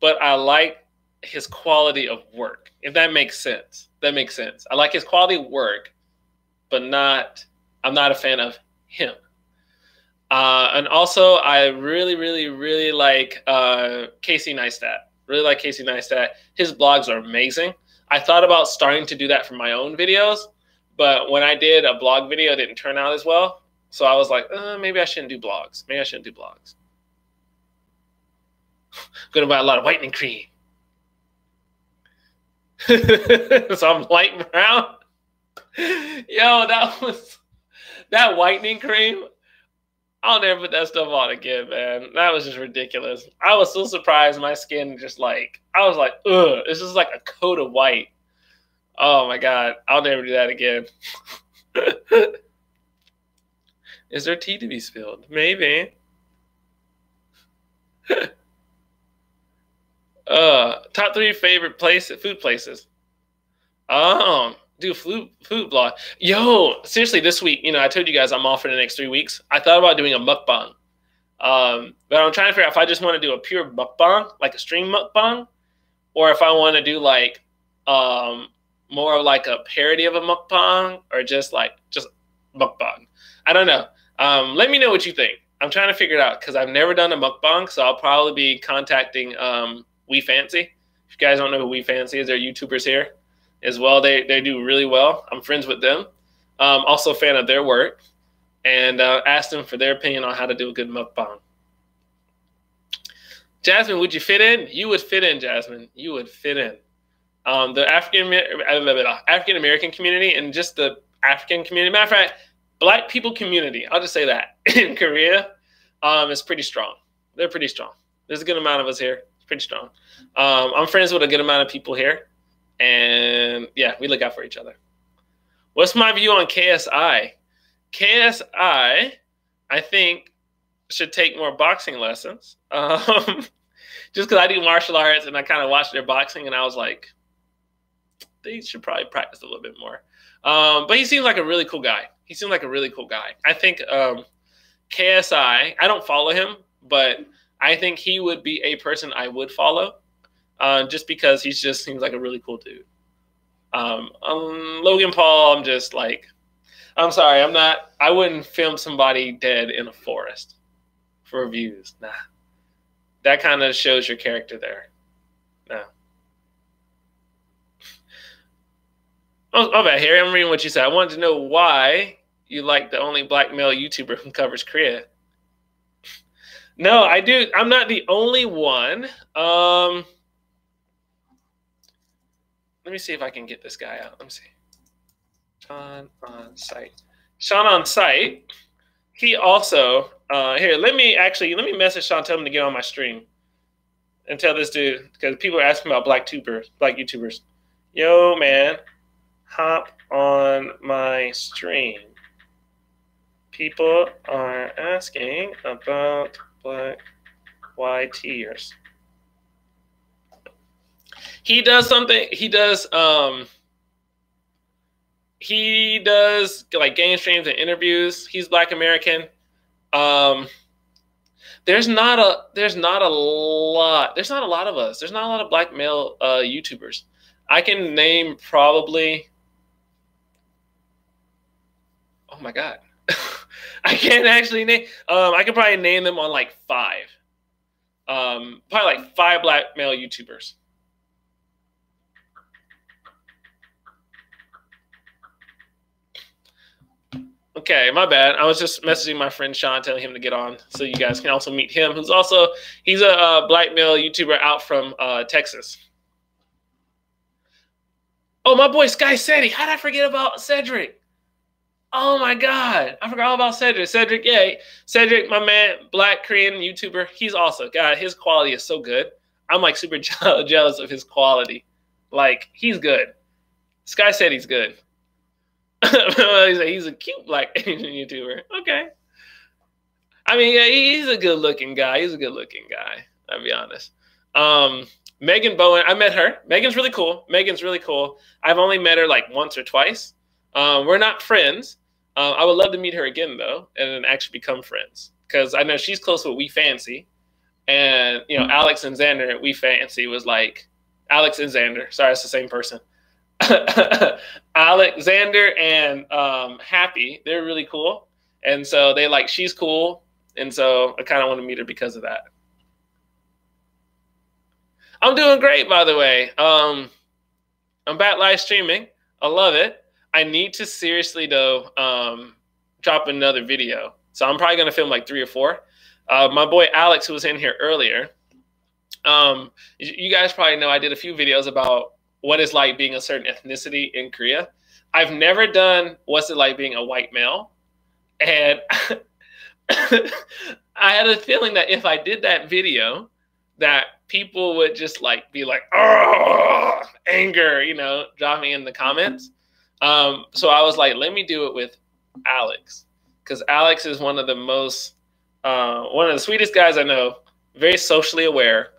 but I like his quality of work, if that makes sense. I like his quality of work, but I'm not a fan of him. And also, I really, really, really like Casey Neistat. Really like Casey Neistat. His blogs are amazing. I thought about starting to do that for my own videos, but when I did a blog video, it didn't turn out as well. So I was like, maybe I shouldn't do blogs. Gonna buy a lot of whitening cream. So I'm light brown. Yo, that whitening cream. I'll never put that stuff on again, man. That was just ridiculous. I was so surprised my skin I was like, ugh, it's just like a coat of white. Oh my God, I'll never do that again. Is there tea to be spilled? Maybe. Top 3 favorite food places. Do a food blog. Yo, seriously, this week, I told you guys I'm off for the next 3 weeks. I thought about doing a mukbang. But I'm trying to figure out if I just want to do a pure mukbang, like a stream mukbang, or if I want to do like more of like a parody of a mukbang, or just mukbang. I don't know. Let me know what you think. I'm trying to figure it out because I've never done a mukbang, so I'll probably be contacting We Fancy. If you guys don't know who We Fancy is, they're YouTubers here as well. They do really well. I'm friends with them. Also a fan of their work, and asked them for their opinion on how to do a good mukbang. Jasmine, would you fit in? You would fit in, Jasmine. You would fit in. The African American community and just the African community, matter of fact, Black people community, I'll just say that, in Korea is pretty strong. They're pretty strong. There's a good amount of us here. It's pretty strong. I'm friends with a good amount of people here. And yeah, we look out for each other. What's my view on KSI? KSI, I think, should take more boxing lessons. Just because I do martial arts and I kind of watched their boxing and I was like, they should probably practice a little bit more. But he seems like a really cool guy. He seems like a really cool guy. I think KSI, I don't follow him, but I think he would be a person I would follow just because he just seems like a really cool dude. Logan Paul, I'm just like, I'm sorry, I wouldn't film somebody dead in a forest for views. Nah. That kind of shows your character there. No. Oh, bad, Harry. I'm reading what you said. I wanted to know why you like the only Black male YouTuber who covers Korea. No, I do. I'm not the only one. Let me see if I can get this guy out. Let me see. Sean on site. Sean on site. He also here. Let me message Sean, tell him to get on my stream, and tell this dude, because people are asking about Black YouTubers. Yo, man, hop on my stream. People are asking about Black YTers. He does something. He does like game streams and interviews. He's Black American. There's not a lot of us. There's not a lot of Black male YouTubers. I can name probably, oh my God. I can't actually name, I could probably name them on like 5. Probably like 5 Black male YouTubers. Okay, my bad. I was just messaging my friend Sean, telling him to get on so you guys can also meet him. He's a Black male YouTuber out from Texas. Oh, my boy Sky Seti. How did I forget about Cedric? Oh my God, I forgot all about Cedric. Cedric, my man, Black Korean YouTuber. He's also, God, his quality is so good. I'm like super jealous of his quality. Like, he's good. Sky Seti's good. He's a cute Black Asian YouTuber. Okay. I mean, yeah, he's a good-looking guy. I'll be honest. Megan Bowen, I met her. Megan's really cool. I've only met her like once or twice. We're not friends. I would love to meet her again, though, and then actually become friends. Because I know she's close with We Fancy. And, Alex and Xander at We Fancy was like, Alex and Xander. Sorry, it's the same person. Alexander and Happy, they're really cool, and so she's cool, and so I kind of want to meet her because of that. I'm doing great, by the way. I'm back live streaming. I love it. I need to seriously though drop another video, so I'm probably gonna film like 3 or 4. My boy Alex, who was in here earlier, you guys probably know I did a few videos about what it's like being a certain ethnicity in Korea. I've never done what's it like being a white male. And I had a feeling that if I did that video, that people would just like be like, oh, anger, you know, dropping in the comments. So I was like, let me do it with Alex, because Alex is one of the sweetest guys I know, very socially aware.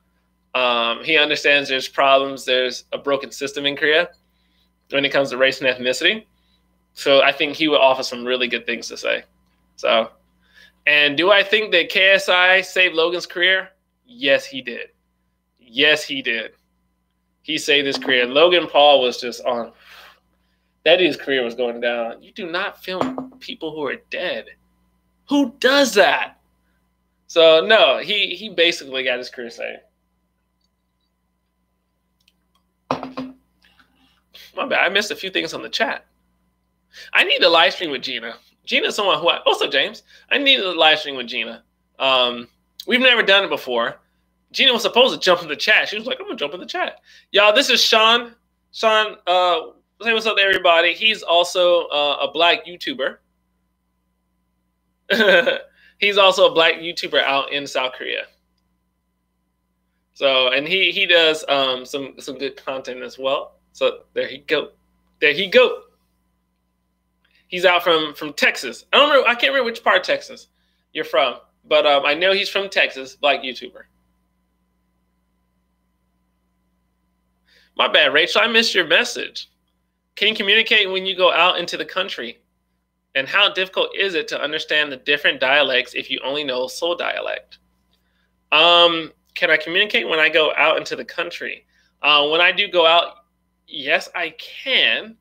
He understands there's problems, there's a broken system in Korea when it comes to race and ethnicity. So I think he would offer some really good things to say. So, and do I think that KSI saved Logan's career? Yes, he did. Yes, he did. He saved his career. Logan Paul was just on. That dude's career was going down. You do not film people who are dead. Who does that? So, no, he basically got his career saved. My bad. I missed a few things on the chat. I need to live stream with Gina. Gina's someone who also James. I need to live stream with Gina. We've never done it before. Gina was supposed to jump in the chat. She was like, I'm gonna jump in the chat. Y'all, this is Sean. Sean, say what's up to everybody. He's also a black YouTuber. He's also a black YouTuber out in South Korea. So, and he does some good content as well. So there he go. There he go. He's out from Texas. I can't remember which part of Texas you're from, but I know he's from Texas, black YouTuber. My bad, Rachel. I missed your message. Can you communicate when you go out into the country? And how difficult is it to understand the different dialects if you only know Seoul dialect? Can I communicate when I go out into the country? When I do go out, yes, I can.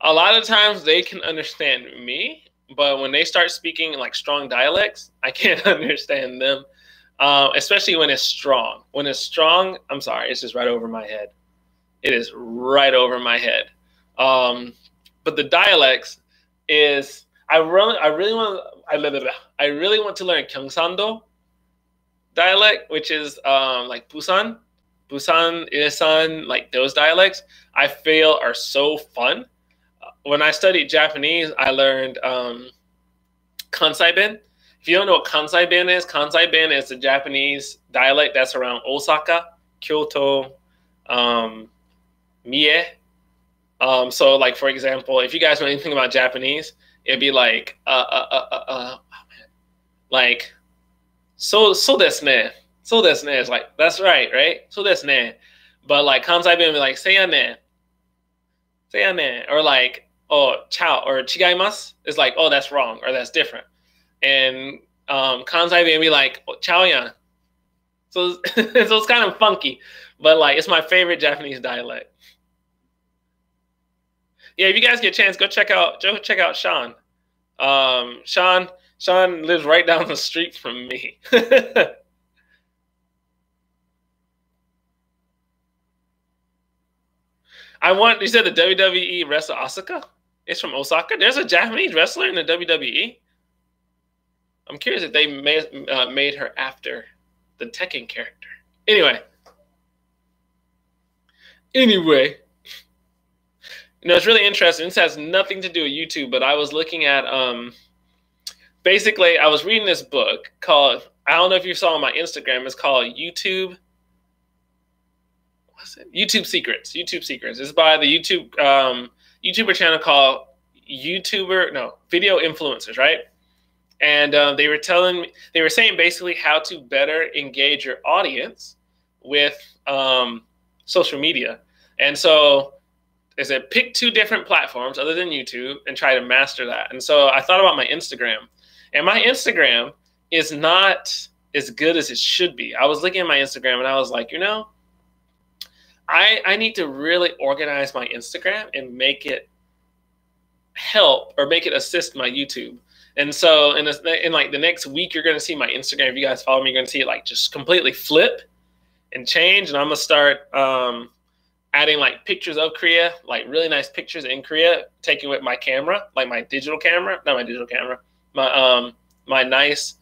A lot of times they can understand me, but when they start speaking like strong dialects, I can't understand them, especially when it's strong. When it's strong, I'm sorry, it's just right over my head. It is right over my head. But the dialects is, I really want to learn Gyeongsando dialect, which is like Busan, Ilsan, like those dialects. I feel are so fun. When I studied Japanese, I learned Kansai-ben. If you don't know what Kansai-ben is a Japanese dialect that's around Osaka, Kyoto, Mie. So like, for example, if you guys know anything about Japanese, it'd be like, like, so desu ne. So desu ne is like, that's right? So desu ne. But like Kansai-ben would be like, seiya ne. Or like, oh, chao, or chigaimasu is like, oh, that's wrong, or that's different. And Kansai-ben would be like, oh, chao yan. So, so it's kind of funky, but like, it's my favorite Japanese dialect. Yeah, if you guys get a chance, go check out Sean. Sean lives right down the street from me. You said the WWE wrestler Asuka is from Osaka. There's a Japanese wrestler in the WWE. I'm curious if they made her after the Tekken character. Anyway, you know, it's really interesting. This has nothing to do with YouTube, but I was looking at, basically, I was reading this book called, I don't know if you saw on my Instagram, it's called YouTube. What's it? YouTube Secrets. YouTube Secrets. It's by the YouTuber channel called Video Influencers, right? And they were saying basically how to better engage your audience with social media. And so they said, pick 2 different platforms other than YouTube and try to master that. And so I thought about my Instagram. And my Instagram is not as good as it should be. I was looking at my Instagram and I was like, you know, I need to really organize my Instagram and make it help or make it assist my YouTube. And so in like the next week, you're going to see my Instagram. If you guys follow me, you're going to see it like just completely flip and change. And I'm going to start adding like pictures of Korea, like really nice pictures in Korea, taking with my camera, like my digital camera, not my digital camera, my nice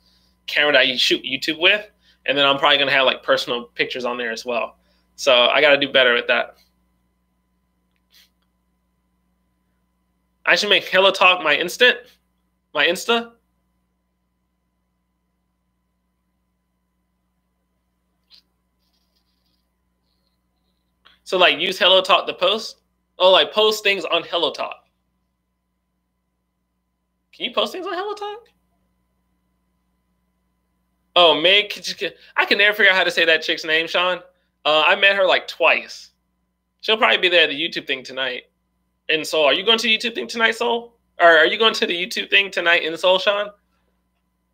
camera that I shoot YouTube with. And then I'm probably going to have like personal pictures on there as well. So I got to do better with that. I should make Hello Talk my Insta. So like use Hello Talk to post. Oh, like post things on Hello Talk. Can you post things on Hello Talk? Oh, Meg, I can never figure out how to say that chick's name, Sean. I met her like twice. She'll probably be there at the YouTube thing tonight in Seoul. Are you going to the YouTube thing tonight, Seoul? Or are you going to the YouTube thing tonight in Seoul, Sean?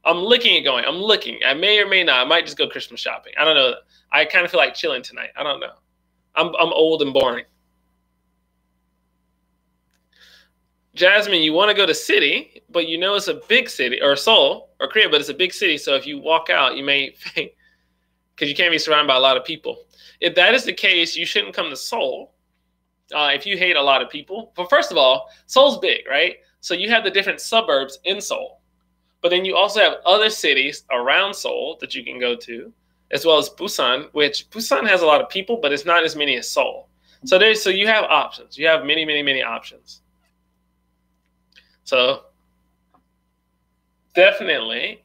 I'm looking at going. I'm looking. I may or may not. I might just go Christmas shopping. I don't know. I kind of feel like chilling tonight. I don't know. I'm old and boring. Jasmine, you want to go to city, but you know it's a big city, or Seoul, or Korea, but it's a big city. So if you walk out, you may think, because you can't be surrounded by a lot of people. If that is the case, you shouldn't come to Seoul if you hate a lot of people. But first of all, Seoul's big, right? So you have the different suburbs in Seoul. But then you also have other cities around Seoul that you can go to, as well as Busan, which Busan has a lot of people, but it's not as many as Seoul. So you have options. You have many, many, many options. So definitely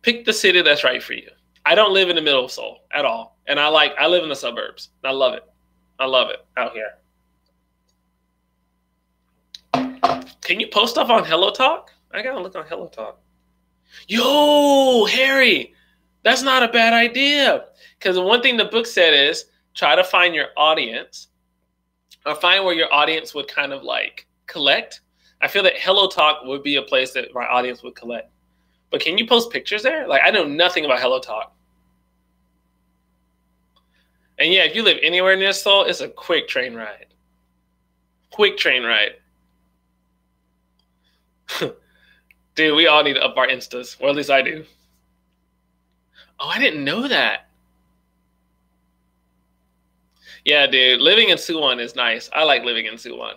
pick the city that's right for you. I don't live in the middle of Seoul at all. And I live in the suburbs. I love it. I love it out here. Can you post stuff on Hello Talk? I gotta look on Hello Talk. Yo, Harry, that's not a bad idea. Because the one thing the book said is try to find your audience, or find where your audience would kind of like collect. I feel that Hello Talk would be a place that my audience would collect. But can you post pictures there? Like, I know nothing about Hello Talk. And yeah, if you live anywhere near Seoul, it's a quick train ride. Quick train ride. Dude, we all need to up our Instas. Or at least I do. Oh, I didn't know that. Yeah, dude, living in Suwon is nice. I like living in Suwon.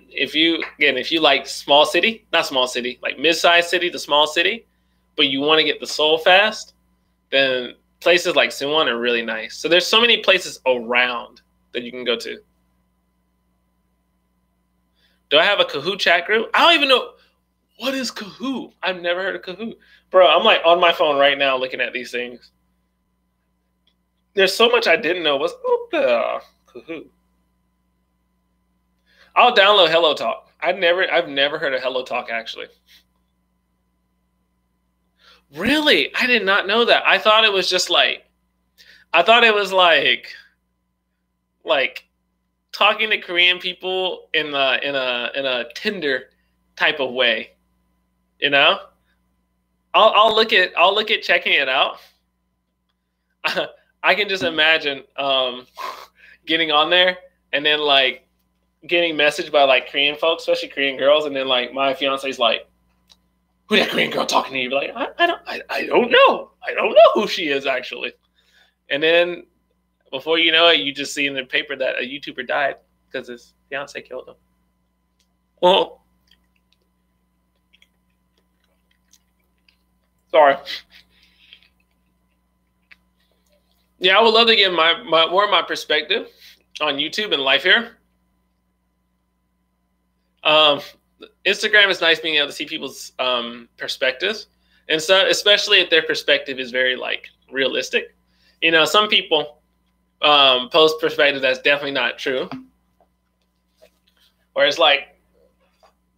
If you like small city, not small city, like mid-sized city, the small city, but you want to get the Seoul fast, then places like Suwon are really nice. So there's so many places around that you can go to. Do I have a Kahoot chat group? I don't even know. What is Kahoot? I've never heard of Kahoot. Bro, I'm like on my phone right now looking at these things. There's so much I didn't know. What's up there? Kahoot. I'll download Hello Talk. I've never heard of Hello Talk actually. Really? I did not know that. I thought it was just like talking to Korean people in a Tinder type of way. You know? I'll look at checking it out. I can just imagine getting on there and then like getting messaged by like Korean folks, especially Korean girls, and then like my fiance's like, "Who that Korean girl talking to you?" Like, I don't know. I don't know who she is actually. And then before you know it, you just see in the paper that a YouTuber died because his fiance killed him. Well, sorry. Yeah, I would love to give my more of my perspective on YouTube and life here. Instagram is nice being able to see people's perspectives, and so especially if their perspective is very like realistic. You know, some people post perspective that's definitely not true, or it's like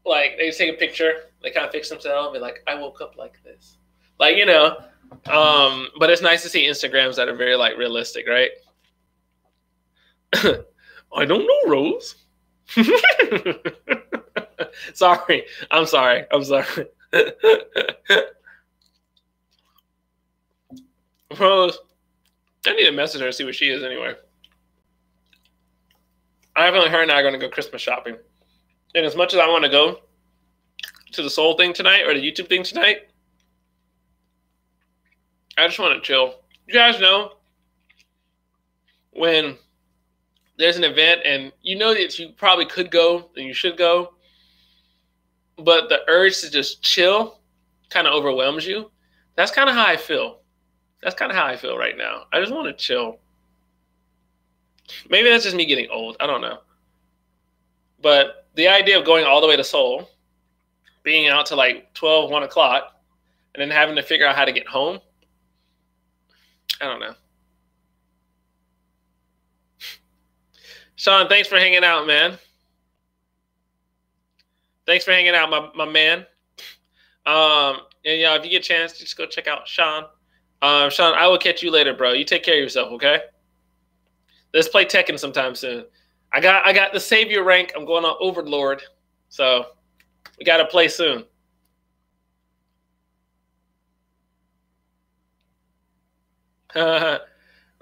they take a picture, they kind of fix themselves, and like I woke up like this, like you know. But it's nice to see Instagrams that are very like realistic, right? I don't know, Rose. Sorry. I'm sorry. Rose, I need to message her and see what she is anyway. I have her and I are going to go Christmas shopping. And as much as I want to go to the Seoul thing tonight or the YouTube thing tonight, I just want to chill. You guys know when there's an event and you know that you probably could go and you should go, but the urge to just chill kind of overwhelms you. That's kind of how I feel. That's kind of how I feel right now. I just want to chill. Maybe that's just me getting old. I don't know. But the idea of going all the way to Seoul, being out to like 12, 1 o'clock, and then having to figure out how to get home, I don't know. Sean, thanks for hanging out, man. Thanks for hanging out, my man. And yeah, if you get a chance, just go check out Sean. Sean, I will catch you later, bro. You take care of yourself, okay? Let's play Tekken sometime soon. I got the Savior rank. I'm going on Overlord, so we got to play soon.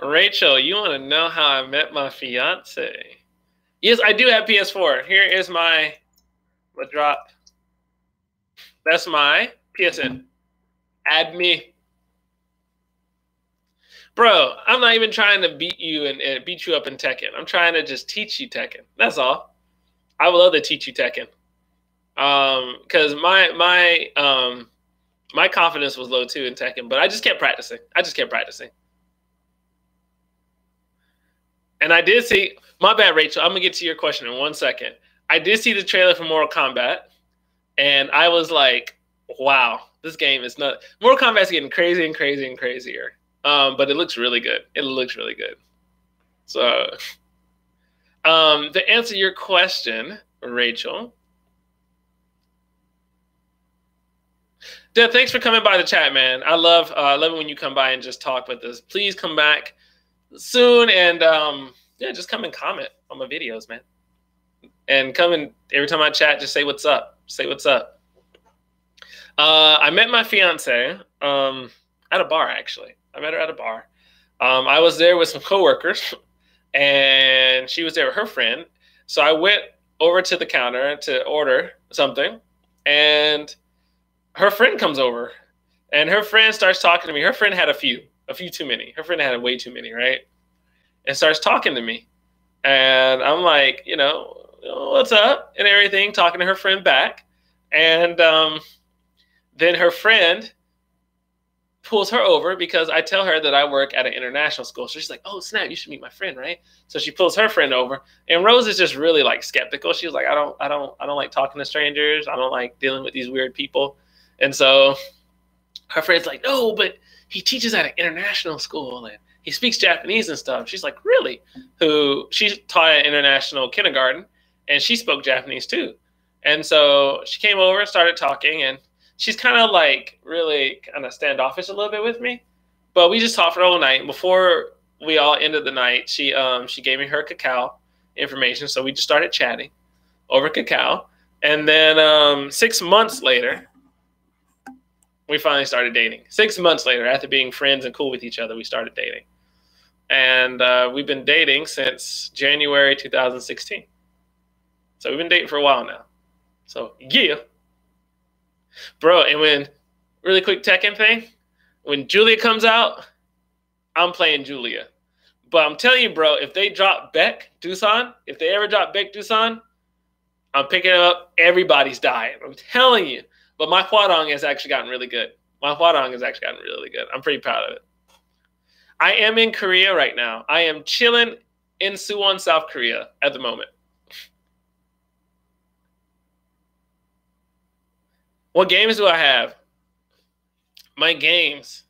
Rachel, you want to know how I met my fiance? Yes, I do have PS4. Here is my drop. That's my PSN. Add me. Bro, I'm not even trying to beat you and beat you up in Tekken. I'm trying to just teach you Tekken. That's all. I would love to teach you Tekken. Because my confidence was low too in Tekken, but I just kept practicing. And I did see, my bad, Rachel. I'm gonna get to your question in 1 second. I did see the trailer for Mortal Kombat, and I was like, wow, this game is not. Mortal Kombat's getting crazy and crazy and crazier. But it looks really good. It looks really good. So, to answer your question, Rachel. Dad, thanks for coming by the chat, man. I love it when you come by and just talk with us. Please come back soon, and yeah, just come and comment on my videos, man. And come and every time I chat, just say what's up. Say what's up. I met my fiance at a bar, actually. I met her at a bar. I was there with some coworkers, and she was there with her friend. So I went over to the counter to order something, and her friend comes over, and her friend starts talking to me. Her friend had a few too many. Her friend had way too many, right? And starts talking to me. And I'm like, you know, what's up? And everything, talking to her friend back. And then her friend pulls her over because I tell her that I work at an international school. So she's like, oh, snap, you should meet my friend, right? So she pulls her friend over. And Rose is just really like skeptical. She was like, I don't like talking to strangers. I don't like dealing with these weird people. And so her friend's like, no, but he teaches at an international school and he speaks Japanese and stuff. She's like, really? She taught at international kindergarten, and she spoke Japanese too. And so she came over and started talking, and she's kind of like really kind of standoffish a little bit with me. But we just talked for the whole night. Before we all ended the night, she gave me her cacao information. So we just started chatting over cacao. And then 6 months later, we finally started dating. 6 months later, after being friends and cool with each other, we started dating. And we've been dating since January 2016. So we've been dating for a while now. So, yeah. Bro, and when, really quick Tekken thing, when Julia comes out, I'm playing Julia. But I'm telling you, bro, if they drop Beck Dusan, if they ever drop Beck Dusan, I'm picking it up. Everybody's dying. I'm telling you. But my Hwadong has actually gotten really good. I'm pretty proud of it. I am in Korea right now. I am chilling in Suwon, South Korea at the moment. What games do I have? My games.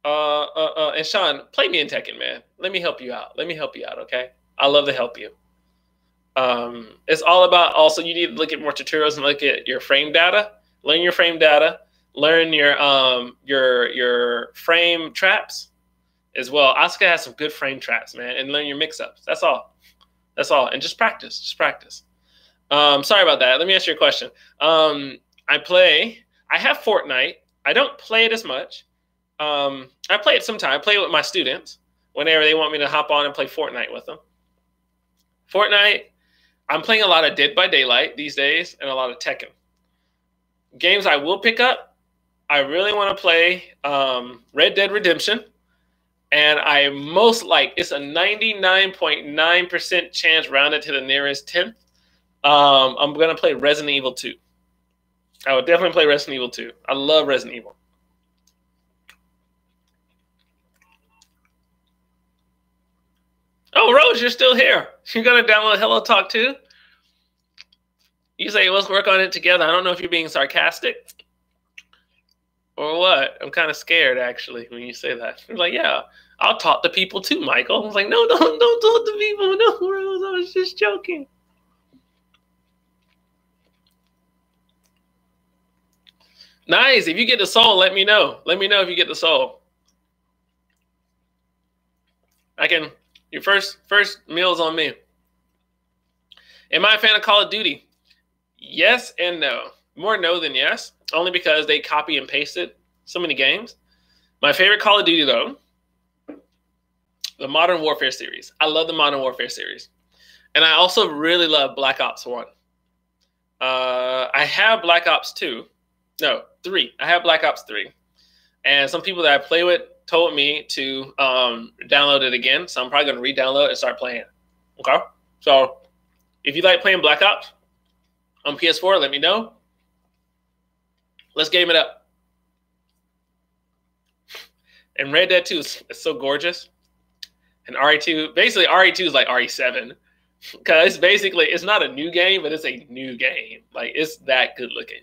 And Sean, play me in Tekken, man. Let me help you out. Okay? I love to help you. It's all about also you need to look at more tutorials and look at your frame data. Learn your frame data. Learn your frame traps as well. Asuka has some good frame traps, man, and learn your mix-ups. That's all. And just practice. Sorry about that. Let me answer your question. I have Fortnite. I don't play it as much. I play it sometimes. I play it with my students whenever they want me to hop on and play Fortnite with them. Fortnite, I'm playing a lot of Dead by Daylight these days and a lot of Tekken. Games I will pick up, I really want to play Red Dead Redemption. And it's a 99.9% chance rounded to the nearest 10th. I'm going to play Resident Evil 2. I would definitely play Resident Evil 2. I love Resident Evil. Oh, Rose, you're still here. You're going to download Hello Talk too? You say let's work on it together. I don't know if you're being sarcastic. Or what? I'm kind of scared actually when you say that. I'm like, yeah, I'll talk to people too, Michael. I was like, no, don't talk to people. No, Rose, I was just joking. Nice. If you get the soul, let me know. Let me know if you get the soul. I can. Your first meal's on me. Am I a fan of Call of Duty? Yes and no. More no than yes. Only because they copy and pasted so many games. My favorite Call of Duty, though, the Modern Warfare series. I love the Modern Warfare series. And I also really love Black Ops 1. I have Black Ops 2. No, 3. I have Black Ops 3. And some people that I play with told me to download it again. So I'm probably going to re-download and start playing. Okay? So if you like playing Black Ops on PS4, let me know. Let's game it up. And Red Dead 2 is so gorgeous. And RE2, basically RE2 is like RE7. Because basically, it's not a new game, but it's a new game. Like, it's that good looking.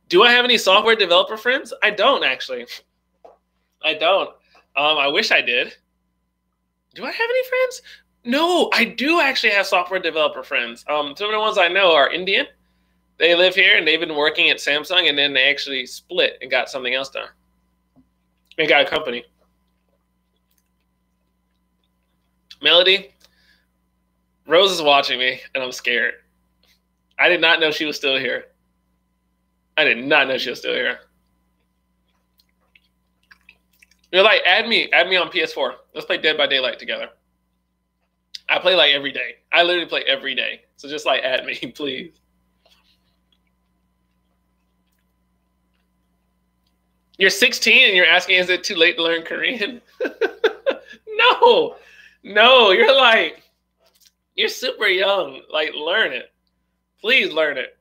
Do I have any software developer friends? I don't, actually. I don't. I wish I did. Do I have any friends? No, I do actually have software developer friends. Some of the ones I know are Indian. They live here, and they've been working at Samsung, and then they actually split and got something else done. They got a company. Melody, Rose is watching me, and I'm scared. I did not know she was still here. I did not know she was still here. You're like, add me on PS4. Let's play Dead by Daylight together. I play like every day. I literally play every day. So just like add me, please. You're 16 and you're asking, is it too late to learn Korean? No, you're super young. Like, learn it. Please learn it.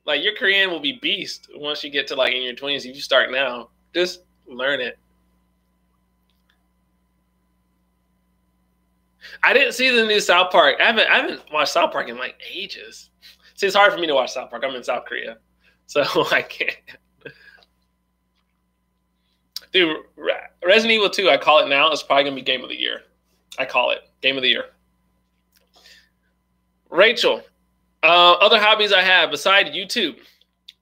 Like, your Korean will be beast once you get to like in your 20s. If you start now, just learn it. I didn't see the new South Park. I haven't watched South Park in like ages. See, it's hard for me to watch South Park. I'm in South Korea, so I can't. Dude, Resident Evil 2, I call it now. It's probably going to be Game of the Year. I call it Game of the Year. Rachel, other hobbies I have besides YouTube,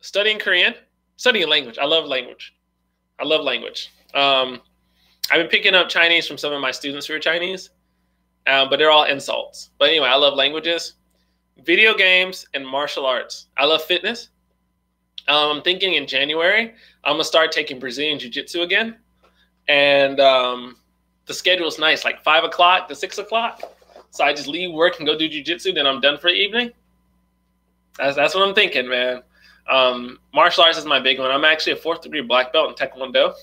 studying Korean, studying language. I love language. I've been picking up Chinese from some of my students who are Chinese, but they're all insults. But anyway, I love languages, video games, and martial arts. I love fitness. I'm thinking in January, I'm going to start taking Brazilian Jiu-Jitsu again. And the schedule is nice, like 5 o'clock to 6 o'clock. So I just leave work and go do Jiu-Jitsu, then I'm done for the evening. That's what I'm thinking, man. Martial arts is my big one. I'm actually a 4th degree black belt in Taekwondo.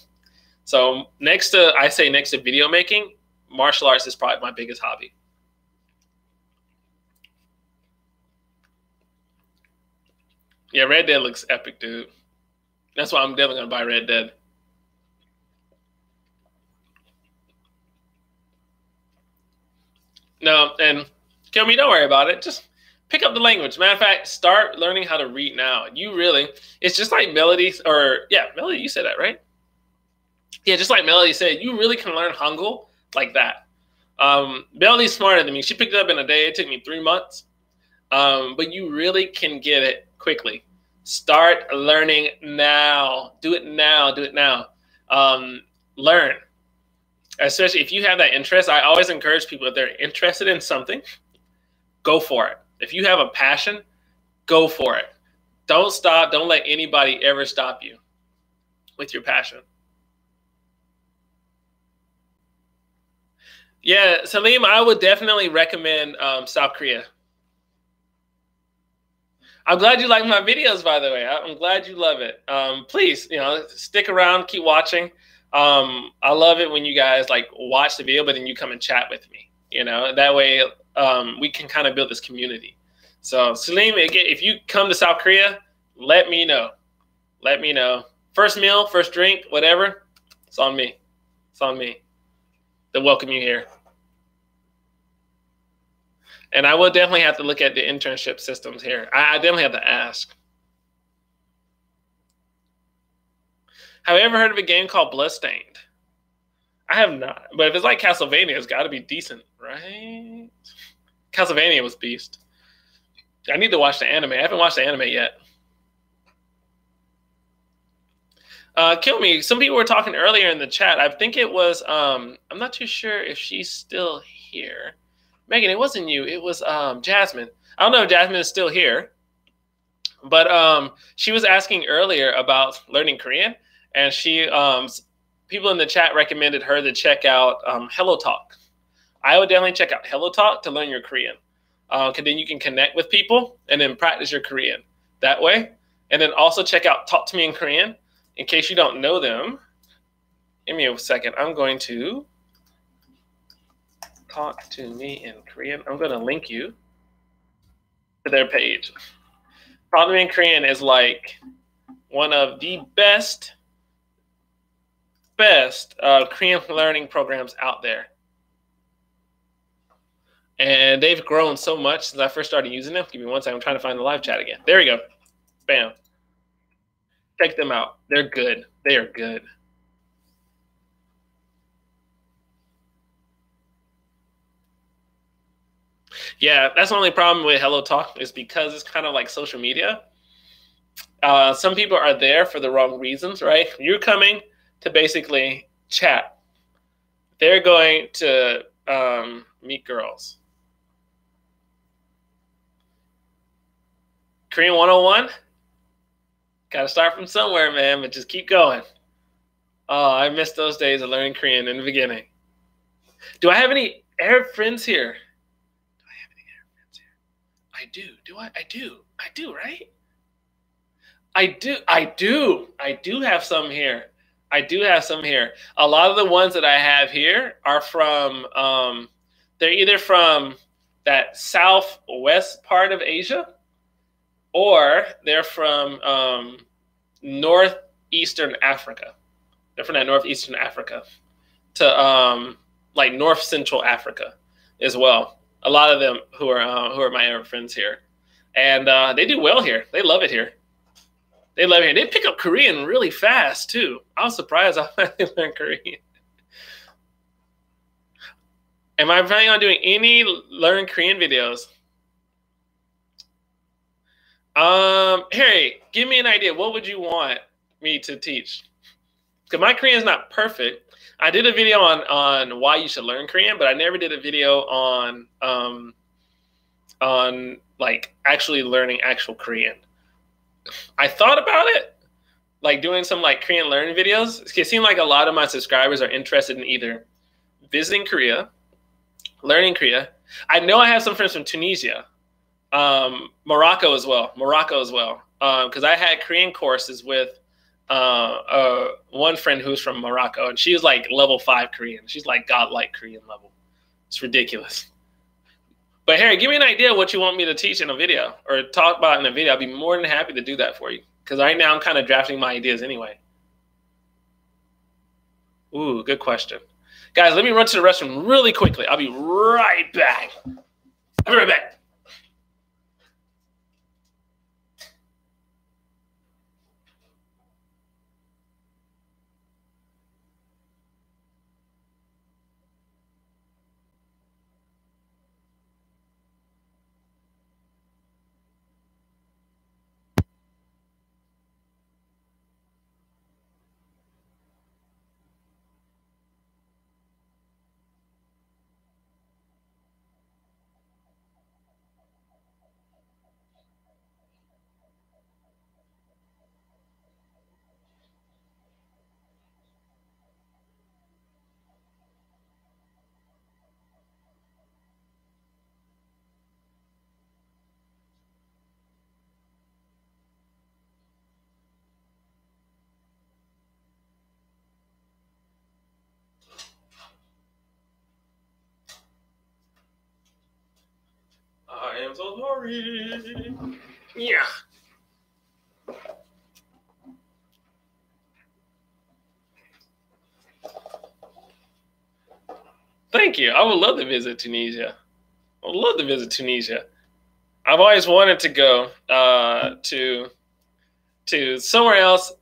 So next to video making, martial arts is probably my biggest hobby. Yeah, Red Dead looks epic, dude. That's why I'm definitely going to buy Red Dead. No, and Kilmy, don't worry about it. Just pick up the language. Matter of fact, start learning how to read now. It's just like Melody, Melody, you said that, right? Yeah, just like Melody said, you really can learn Hangul like that. Melody's smarter than me. She picked it up in a day. It took me 3 months. But you really can get it quickly. Start learning now. Do it now. Learn. Especially if you have that interest. I always encourage people, if they're interested in something, go for it. If you have a passion, go for it. Don't stop. Don't let anybody ever stop you with your passion. Yeah, Salim, I would definitely recommend South Korea. I'm glad you like my videos, by the way. I'm glad you love it. Please, stick around, keep watching. I love it when you guys like watch the video, but then you come and chat with me. That way we can kind of build this community. So Salim, if you come to South Korea, let me know. Let me know. First meal, first drink, whatever. It's on me. It's on me to welcome you here. And I will definitely have to look at the internship systems here. I definitely have to ask. Have you ever heard of a game called Bloodstained? I have not. But if it's like Castlevania, it's got to be decent, right? Castlevania was beast. I need to watch the anime. I haven't watched the anime yet. Kill Me. Some people were talking earlier in the chat. I think it was, I'm not too sure if she's still here. Megan, it wasn't you. It was Jasmine. I don't know if Jasmine is still here. But she was asking earlier about learning Korean. And she, people in the chat recommended her to check out Hello Talk. I would definitely check out Hello Talk to learn your Korean. Because then you can connect with people and then practice your Korean that way. And then also check out Talk to Me in Korean. In case you don't know them, give me a second. I'm going to Talk to Me in Korean. I'm going to link you to their page. Talk to Me in Korean is like one of the best Korean learning programs out there. And they've grown so much since I first started using them. Give me one second. I'm trying to find the live chat again. There we go. Bam. Check them out. They're good. They are good. Yeah, that's the only problem with Hello Talk is because it's kind of like social media. Some people are there for the wrong reasons, right? You're coming to basically chat. They're going to meet girls. Korean 101? Got to start from somewhere, man, but just keep going. Oh, I missed those days of learning Korean in the beginning. Do I have any Arab friends here? Do I have any Arab friends here? I do. Do I? I do. I do, right? I do have some here. I do have some here. A lot of the ones that I have here are from, they're either from that southwest part of Asia, or they're from northeastern Africa. They're from that northeastern Africa to like north central Africa as well. A lot of them who are my Arab friends here, and they do well here. They love it here. They love it here. They pick up Korean really fast too. I was surprised how fast they learn Korean. Am I planning on doing any learn Korean videos? Harry, give me an idea. What would you want me to teach? Because my Korean is not perfect. I did a video on why you should learn Korean, but I never did a video on like actually learning actual Korean. I thought about it, like doing some like Korean learning videos. It seemed like a lot of my subscribers are interested in either visiting Korea, learning Korea. I know I have some friends from Tunisia. Morocco as well. Because I had Korean courses with one friend who's from Morocco, and she was like level 5 Korean. She's like godlike Korean level. It's ridiculous. But Harry, give me an idea what you want me to teach in a video or talk about in a video. I'd be more than happy to do that for you. Because right now I'm kind of drafting my ideas anyway. Ooh, good question. Guys, let me run to the restroom really quickly. I'll be right back. I'll be right back. I am so sorry. Yeah. Thank you. I would love to visit Tunisia. I would love to visit Tunisia. I've always wanted to go to somewhere else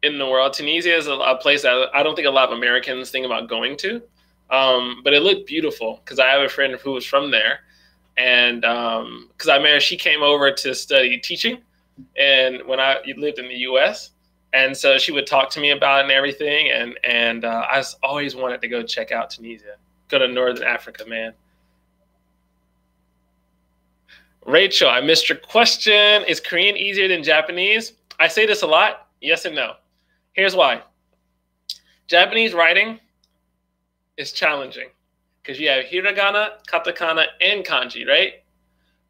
in the world. Tunisia is a place that I don't think a lot of Americans think about going to, but it looked beautiful because I have a friend who was from there, and because I met her, she came over to study teaching, and when I lived in the U.S., and so she would talk to me about it and everything, and I always wanted to go check out Tunisia, go to Northern Africa, man. Rachel, I missed your question. Is Korean easier than Japanese? I say this a lot, yes and no. Here's why. Japanese writing is challenging because you have hiragana, katakana, and kanji, right?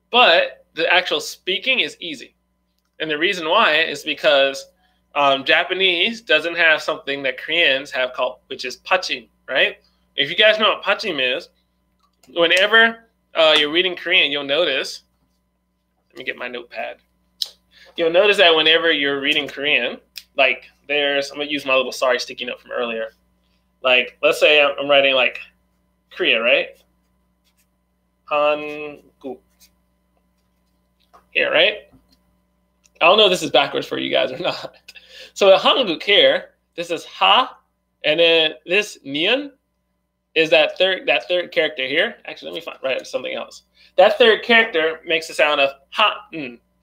But the actual speaking is easy. And the reason why is because Japanese doesn't have something that Koreans have called, which is pachim, right? If you guys know what pachim is, whenever you're reading Korean, you'll notice, let me get my notepad. You'll notice that whenever you're reading Korean, like I'm going to use my little sorry sticky note from earlier. Like, let's say I'm writing like Korea, right? Hanguk. Here, right? I don't know if this is backwards for you guys or not. So a Hanguk here, this is ha, and then this nian is that third character here. Actually, let me write something else. That third character makes the sound of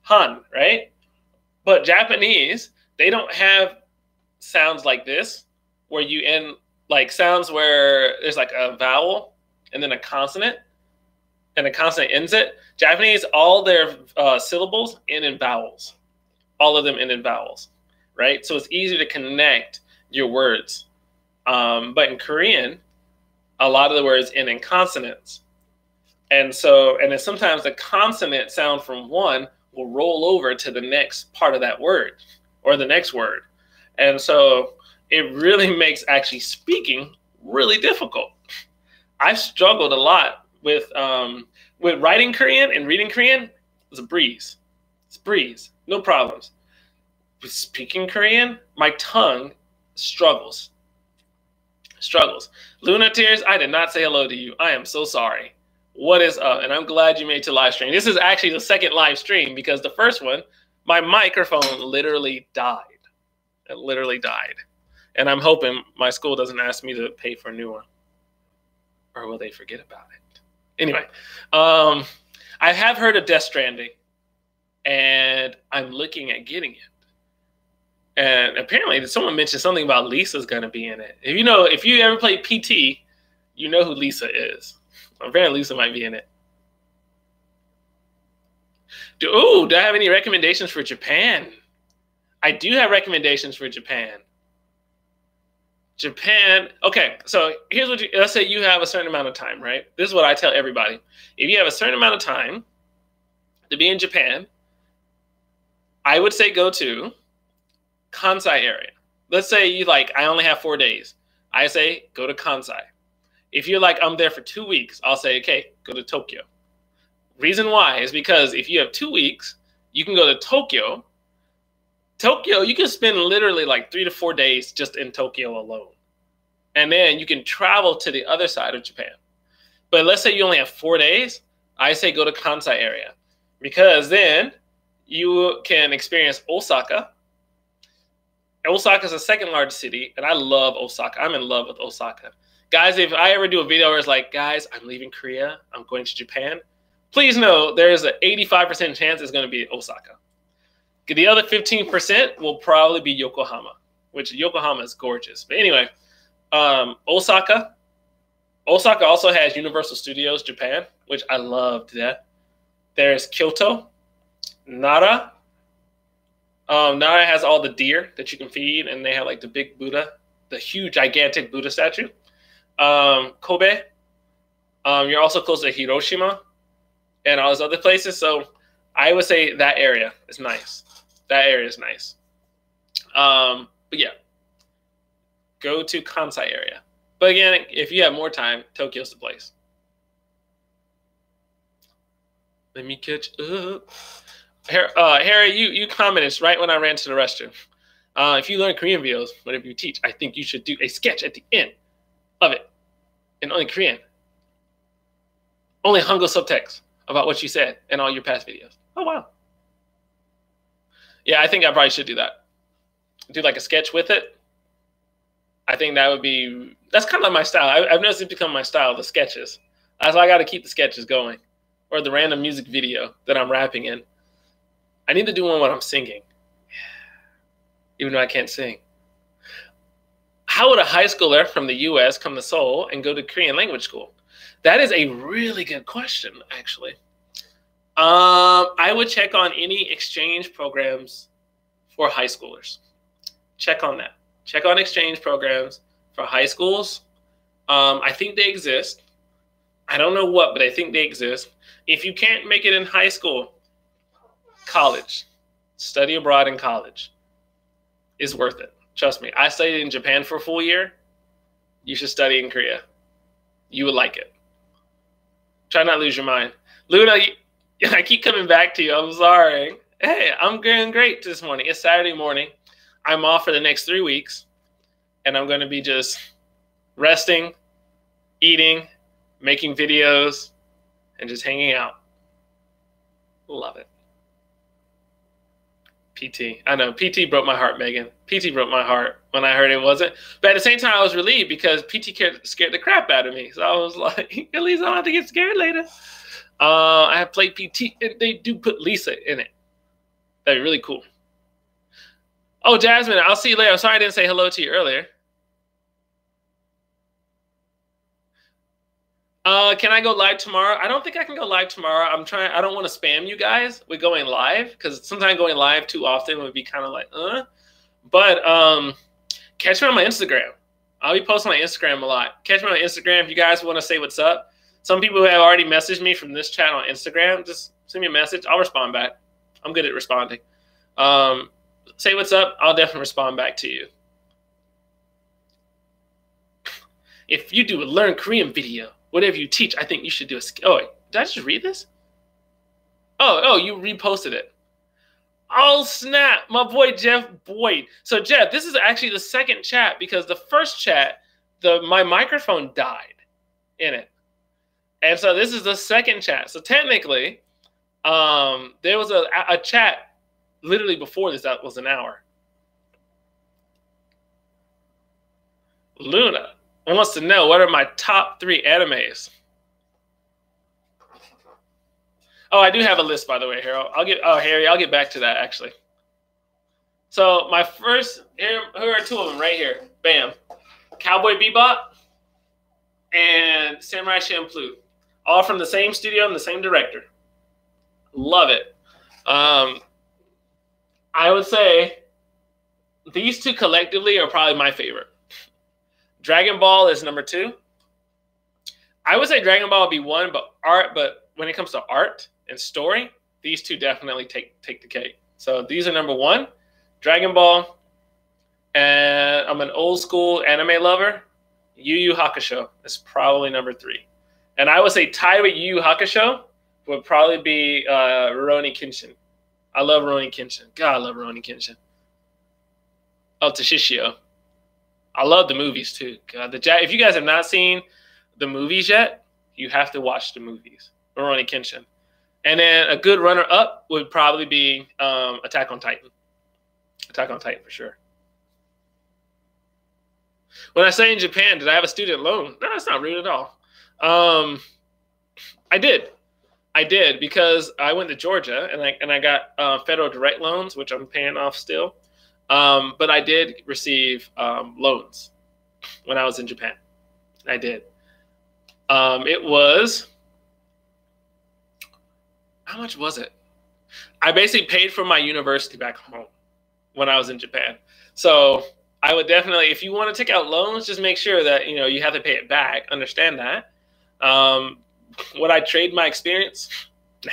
han, right? But Japanese, they don't have sounds like this, where you end like sounds where there's like a vowel and then a consonant, and the consonant ends it. Japanese, all their syllables end in vowels. All of them end in vowels, right? So it's easier to connect your words. But in Korean, a lot of the words end in consonants. And then sometimes the consonant sound from one will roll over to the next part of that word or the next word. And so it really makes actually speaking really difficult. I've struggled a lot with writing Korean and reading Korean. It's a breeze. It's a breeze. No problems. With speaking Korean, my tongue struggles. Luna Tears, I did not say hello to you. I am so sorry. What is up? And I'm glad you made it to live stream. This is actually the second live stream because the first one, my microphone literally died. It literally died. And I'm hoping my school doesn't ask me to pay for a new one. Or will they forget about it? Anyway, I have heard of Death Stranding. And I'm looking at getting it. And apparently someone mentioned something about Lisa's going to be in it. If you ever played PT, you know who Lisa is. Apparently Lisa might be in it. Do I have any recommendations for Japan? I do have recommendations for Japan. Japan, okay, so here's let's say you have a certain amount of time, right? This is what I tell everybody. If you have a certain amount of time to be in Japan, I would say go to Kansai area. Let's say I only have 4 days. I say go to Kansai. If you're like, I'm there for 2 weeks, I'll say, okay, go to Tokyo. Reason why is because if you have 2 weeks, you can go to Tokyo. Tokyo, you can spend literally like 3 to 4 days just in Tokyo alone. And then you can travel to the other side of Japan. But let's say you only have 4 days, I say go to Kansai area. Because then you can experience Osaka. Osaka is the second largest city, and I love Osaka. I'm in love with Osaka. Guys, if I ever do a video where it's like, guys, I'm leaving Korea, I'm going to Japan, please know there's an 85% chance it's going to be Osaka. The other 15% will probably be Yokohama, which Yokohama is gorgeous. But anyway, Osaka. Osaka also has Universal Studios Japan, which I loved that. There's Kyoto, Nara. Nara has all the deer that you can feed, and they have like the big Buddha, the huge, gigantic Buddha statue. Kobe. You're also close to Hiroshima and all those other places. So I would say that area is nice. That area is nice. But yeah, go to Kansai area. But again, if you have more time, Tokyo's the place. Let me catch up. Harry, you commented right when I ran to the restroom. If you learn Korean videos, whatever you teach, I think you should do a sketch at the end of it in only Korean. Only Hangul subtext about what you said in all your past videos. Oh, wow. Yeah, I think I probably should do that. do like a sketch with it. I think that's kind of like my style. I've noticed it's become my style, the sketches. So I got to keep the sketches going, or the random music video that I'm rapping in. I need to do one when I'm singing, even though I can't sing. How would a high schooler from the US come to Seoul and go to Korean language school? That is a really good question, actually. I would check on any exchange programs for high schoolers. Check on that. Check on exchange programs for high schools. I think they exist. I don't know what, but I think they exist. If you can't make it in high school, college, study abroad in college is worth it. Trust me. I studied in Japan for a full year. You should study in Korea. You would like it. Try not to lose your mind. Luna, I keep coming back to you. I'm sorry. Hey, I'm doing great this morning. It's Saturday morning. I'm off for the next 3 weeks, and I'm going to be just resting, eating, making videos, and just hanging out. Love it. PT. I know. PT broke my heart, Megan. PT broke my heart when I heard it wasn't. But at the same time, I was relieved because PT scared the crap out of me. So I was like, at least I don't have to get scared later. I have played PT, and they do put Lisa in it. That'd be really cool. Oh, Jasmine, I'll see you later. I'm sorry I didn't say hello to you earlier. Can I go live tomorrow? I don't think I can go live tomorrow. I don't want to spam you guys with going live because sometimes going live too often would be kind of like, But catch me on my Instagram. I'll be posting on my Instagram a lot. Catch me on Instagram if you guys want to say what's up. Some people who have already messaged me from this chat on Instagram, just send me a message. I'll respond back. I'm good at responding. Say what's up. I'll definitely respond back to you. If you do a Learn Korean video, whatever you teach, I think you should do a... Oh, wait, did I just read this? Oh, you reposted it. Oh, snap. My boy, Jeff Boyd. So, Jeff, this is actually the second chat because the first chat, my microphone died in it. And so this is the second chat. So, technically, there was a chat literally before this that was an hour. Luna wants to know what are my top 3 animes. Oh, I do have a list, by the way, Harold. Harry, I'll get back to that actually. So my first, here are 2 of them right here. Bam, Cowboy Bebop and Samurai Champloo, all from the same studio and the same director. Love it. I would say these 2 collectively are probably my favorite. Dragon Ball is number 2. I would say Dragon Ball would be 1, but when it comes to art and story, these 2 definitely take the cake. So these are number 1, Dragon Ball, and I'm an old school anime lover. Yu Yu Hakusho is probably number 3. And I would say tied with Yu Yu Hakusho would probably be Rurouni Kenshin. I love Rurouni Kenshin. God, I love Rurouni Kenshin. Oh, Tashishio. I love the movies too. God, if you guys have not seen the movies yet, you have to watch the movies. Rurouni Kenshin. And then a good runner-up would probably be Attack on Titan. Attack on Titan for sure. When I say in Japan, did I have a student loan? No, that's not rude at all. I did because I went to Georgia and I got federal direct loans, which I'm paying off still. But I did receive loans when I was in Japan. I did. It was, how much was it? I basically paid for my university back home when I was in Japan. So I would definitely, if you want to take out loans, just make sure that, you have to pay it back. Understand that. Would I trade my experience? Nah.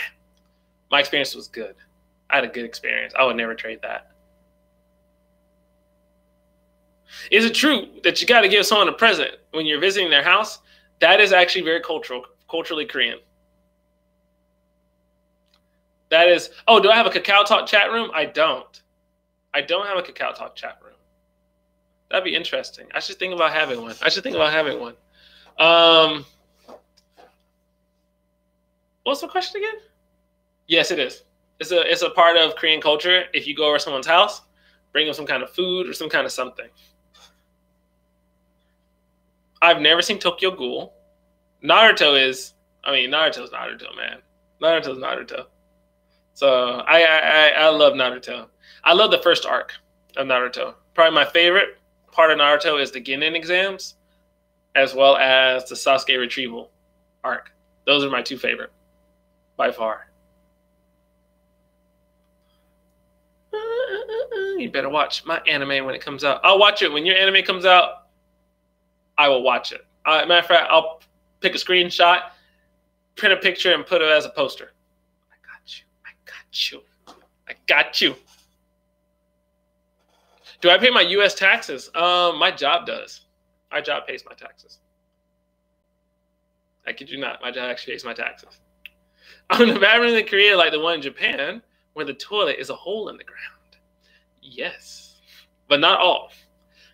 My experience was good. I had a good experience. I would never trade that. Is it true that you got to give someone a present when you're visiting their house? That is actually very culturally Korean. That is, oh, do I have a Kakao Talk chat room? I don't. I don't have a Kakao Talk chat room. That'd be interesting. I should think about having one. What's the question again? Yes, it is. It's a part of Korean culture. If you go over someone's house, Bring them some kind of food or some kind of something. I've never seen Tokyo Ghoul. Naruto's Naruto, man. Naruto's Naruto. So I love Naruto. I love the first arc of Naruto. Probably my favorite part of Naruto is the Genin exams, as well as the Sasuke retrieval arc. Those are my two favorite, by far. You better watch my anime when it comes out. I'll watch it when your anime comes out. I will watch it. Matter of fact, I'll pick a screenshot, print a picture, and put it as a poster. I got you. I got you. I got you. Do I pay my U.S. taxes? My job does. My job pays my taxes. I kid you not. My job actually pays my taxes. On the bathroom in Korea, like the one in Japan, where the toilet is a hole in the ground. Yes, but not all.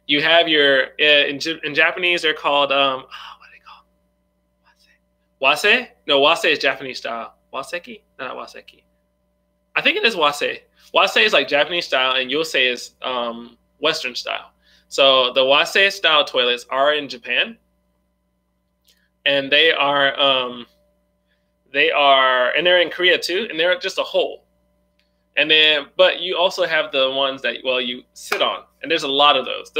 You have your in Japanese they're called what are they called? Wase? No, wase is Japanese style. Waseki? No, not waseki. I think it is wase. Wase is like Japanese style, and yosei is Western style. So the wase style toilets are in Japan, and they're in Korea too, and they're just a hole. And then, but you also have the ones that, well, you sit on, and there's a lot of those.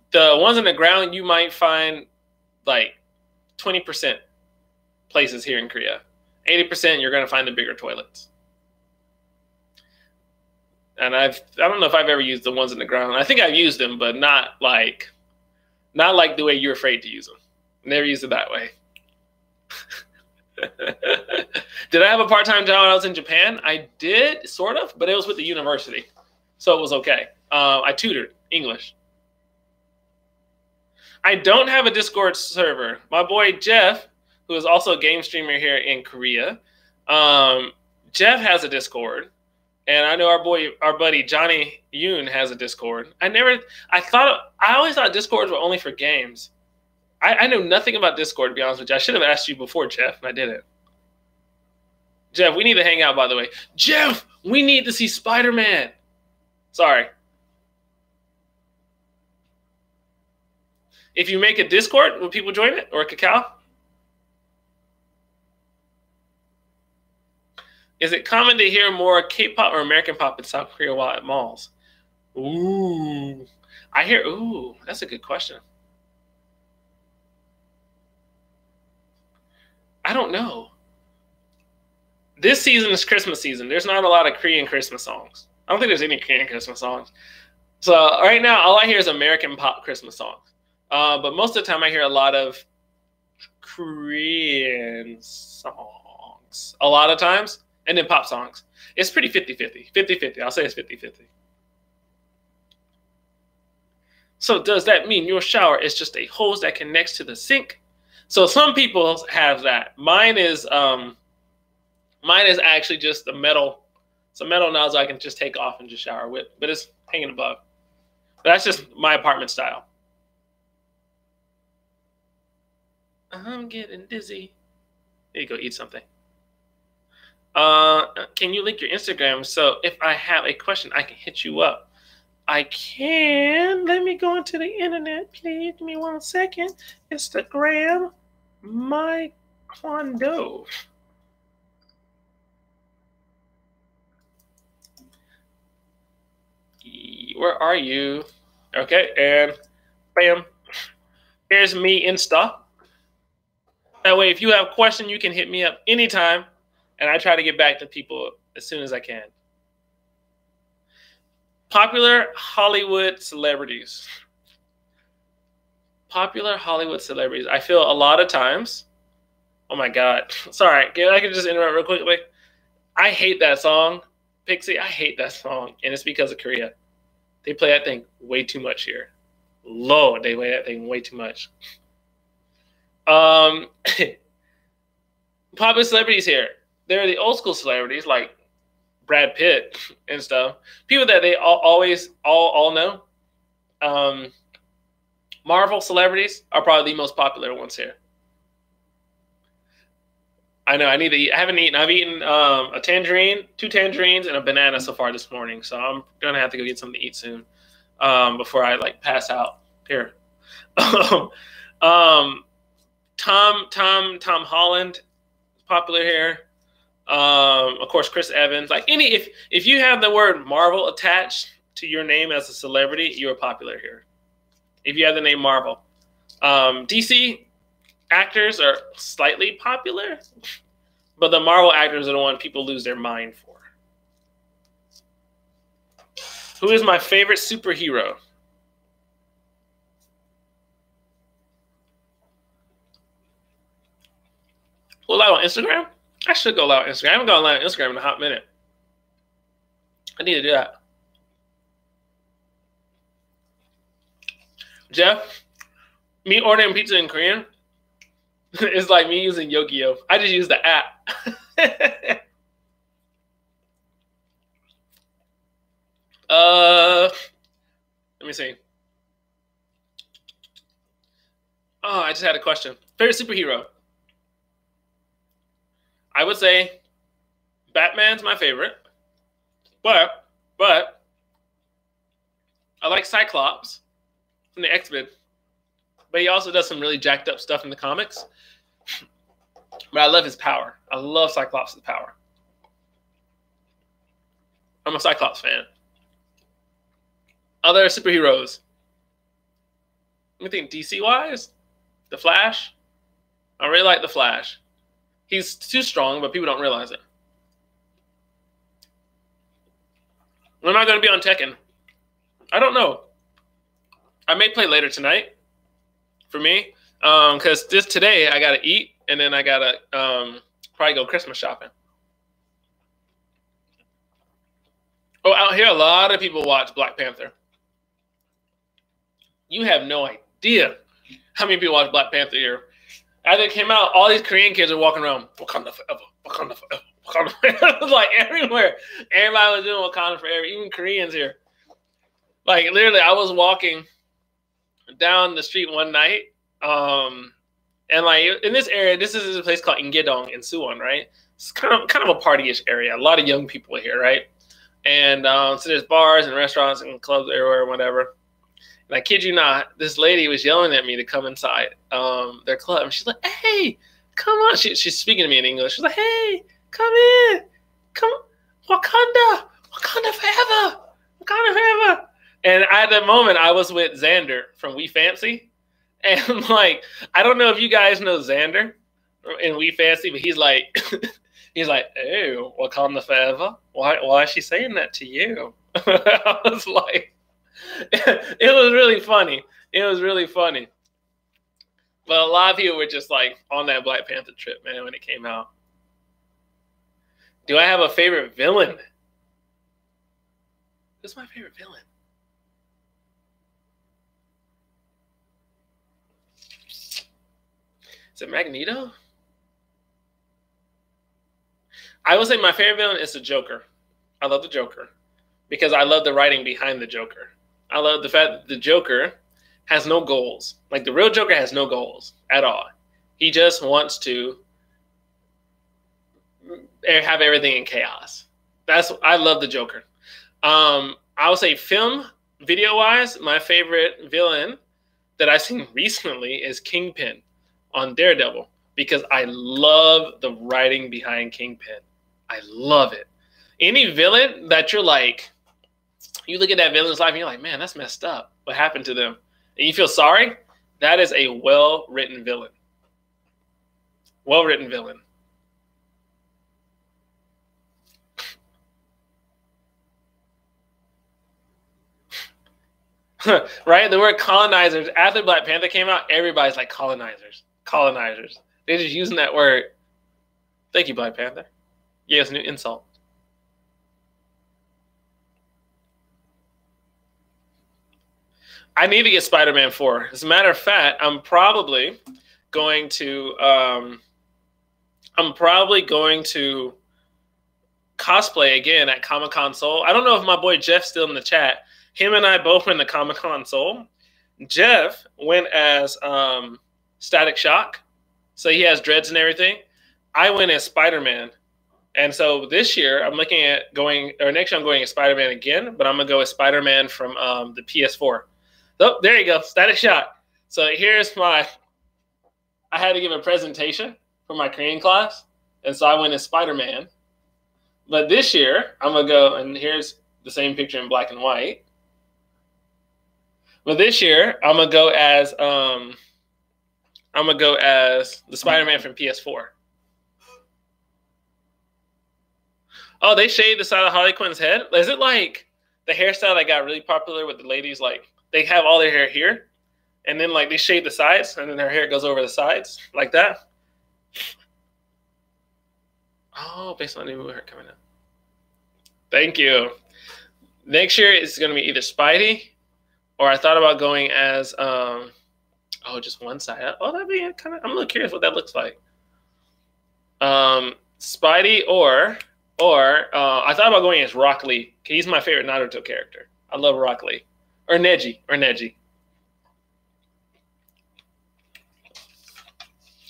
The ones on the ground, you might find like 20% places here in Korea. 80%, you're going to find the bigger toilets. And I don't know if I've ever used the ones on the ground. I think I've used them, but not like the way you're afraid to use them. Never used it that way. Did I have a part-time job when I was in Japan? I did, sort of, but it was with the university, so it was okay. I tutored English. I don't have a Discord server. My boy Jeff, who is also a game streamer here in Korea, Jeff has a Discord, and I know our buddy Johnny Yoon has a Discord. I always thought Discords were only for games. I know nothing about Discord, to be honest with you. I should have asked you before, Jeff, and I didn't. Jeff, we need to hang out, by the way. Jeff, we need to see Spider-Man. Sorry. If you make a Discord, will people join it? Or a Kakao? Is it common to hear more K-pop or American pop in South Korea while at malls? Ooh. That's a good question. I don't know. This season is Christmas season. There's not a lot of Korean Christmas songs. I don't think there's any Korean Christmas songs. So right now, all I hear is American pop Christmas songs. But most of the time, I hear a lot of Korean songs. A lot of times. And then pop songs. It's pretty 50-50. 50-50. I'll say it's 50-50. So does that mean your shower is just a hose that connects to the sink? So some people have that. Mine is actually just a metal. It's a metal nozzle I can just take off and just shower with, but it's hanging above. But that's just my apartment style. I'm getting dizzy. There you go, eat something. Can you link your Instagram so if I have a question, I can hit you up? I can. Let me go into the internet, please. Give me 1 second. Instagram, my Kwando. Where are you? Okay, and bam. Here's me Insta. That way, if you have a question, you can hit me up anytime, and I try to get back to people as soon as I can. Popular Hollywood celebrities. Popular Hollywood celebrities. I feel a lot of times. Oh my God. Sorry, I can just interrupt real quickly. I hate that song, Pixie. I hate that song, and it's because of Korea. They play that thing way too much here. Lord, they play that thing way too much. Popular celebrities here. They're the old school celebrities like Brad Pitt and stuff. People that they all know. Marvel celebrities are probably the most popular ones here. I know I need to eat. I haven't eaten. I've eaten a tangerine, 2 tangerines, and a banana so far this morning. So I'm gonna have to go get something to eat soon before I like pass out. Here, Tom Holland, popular here. Of course, Chris Evans. Like if you have the word Marvel attached to your name as a celebrity, you're popular here. If you have the name Marvel, DC actors are slightly popular, but the Marvel actors are the one people lose their mind for. Who is my favorite superhero? Go live on Instagram? I should go live on Instagram. I haven't gone live on Instagram in a hot minute. I need to do that. Jeff, me ordering pizza in Korean is like me using Yogyo. I just use the app. Let me see. Oh, I just had a question. Favorite superhero? I would say Batman's my favorite, but I like Cyclops from the X-Men, but he also does some really jacked up stuff in the comics. But I love his power. I love Cyclops' power. I'm a Cyclops fan. Other superheroes. Let me think, DC-wise? The Flash? I really like The Flash. He's too strong, but people don't realize it. When am I going to be on Tekken? I don't know. I may play later tonight for me, because today I got to eat, and then I got to probably go Christmas shopping. Oh, out here, a lot of people watch Black Panther. You have no idea how many people watch Black Panther here. After it came out, all these Korean kids are walking around, Wakanda forever, Wakanda forever, Wakanda forever. It was like everywhere. Everybody was doing Wakanda forever, even Koreans here. Like, literally, I was walking down the street one night, and like in this area, this is a place called Ingedong in Suwon, right? It's kind of a party-ish area. A lot of young people here, right? And so there's bars and restaurants and clubs everywhere, whatever. And I kid you not, this lady was yelling at me to come inside their club. And she's like, "Hey, come on." She's speaking to me in English. She's like, "Hey, come in. Come, Wakanda. Wakanda forever. Wakanda forever." And at that moment, I was with Xander from We Fancy. And like, I don't know if you guys know Xander in We Fancy, but he's like, "Hey, Wakanda forever. Why is she saying that to you?" I was like, it was really funny. It was really funny. But a lot of people were just like on that Black Panther trip, man, when it came out. Do I have a favorite villain? Who's my favorite villain? Is it Magneto? I would say my favorite villain is the Joker. I love the Joker because I love the writing behind the Joker. I love the fact that the Joker has no goals. Like, the real Joker has no goals at all. He just wants to have everything in chaos. I love the Joker. I would say video-wise, my favorite villain that I've seen recently is Kingpin on Daredevil, because I love the writing behind Kingpin. I love it. Any villain that you're like, you look at that villain's life and you're like, man, that's messed up. What happened to them? And you feel sorry? That is a well-written villain. Well-written villain. Right? The word colonizers, after Black Panther came out, everybody's like colonizers. Colonizers. They're just using that word. Thank you, Black Panther. Yeah, it's a new insult. I need to get Spider-Man 4. As a matter of fact, I'm probably going to cosplay again at Comic-Con Seoul. I don't know if my boy Jeff's still in the chat. Him and I both went to Comic-Con Seoul. Jeff went as Static Shock, so he has dreads and everything. I went as Spider-Man. And so this year I'm looking at going, or next year I'm going as Spider-Man again, but I'm gonna go as Spider-Man from the PS4. Oh, there you go, static shot. So here's my, I had to give a presentation for my Korean class, and so I went as Spider-Man. But this year I'm gonna go, and here's the same picture in black and white. But this year I'm gonna go as the Spider-Man from PS4. Oh, they shaved the side of Harley Quinn's head? Is it like the hairstyle that got really popular with the ladies? Like, they have all their hair here, and then, like, they shave the sides, and then their hair goes over the sides, like that? Oh, based on the new hair coming out. Thank you. Next year, it's going to be either Spidey, or I thought about going as, just one side. Oh, that'd be kind of, I'm a little curious what that looks like. Spidey or I thought about going as Rock Lee. He's my favorite Naruto character. I love Rock Lee. Or Neji.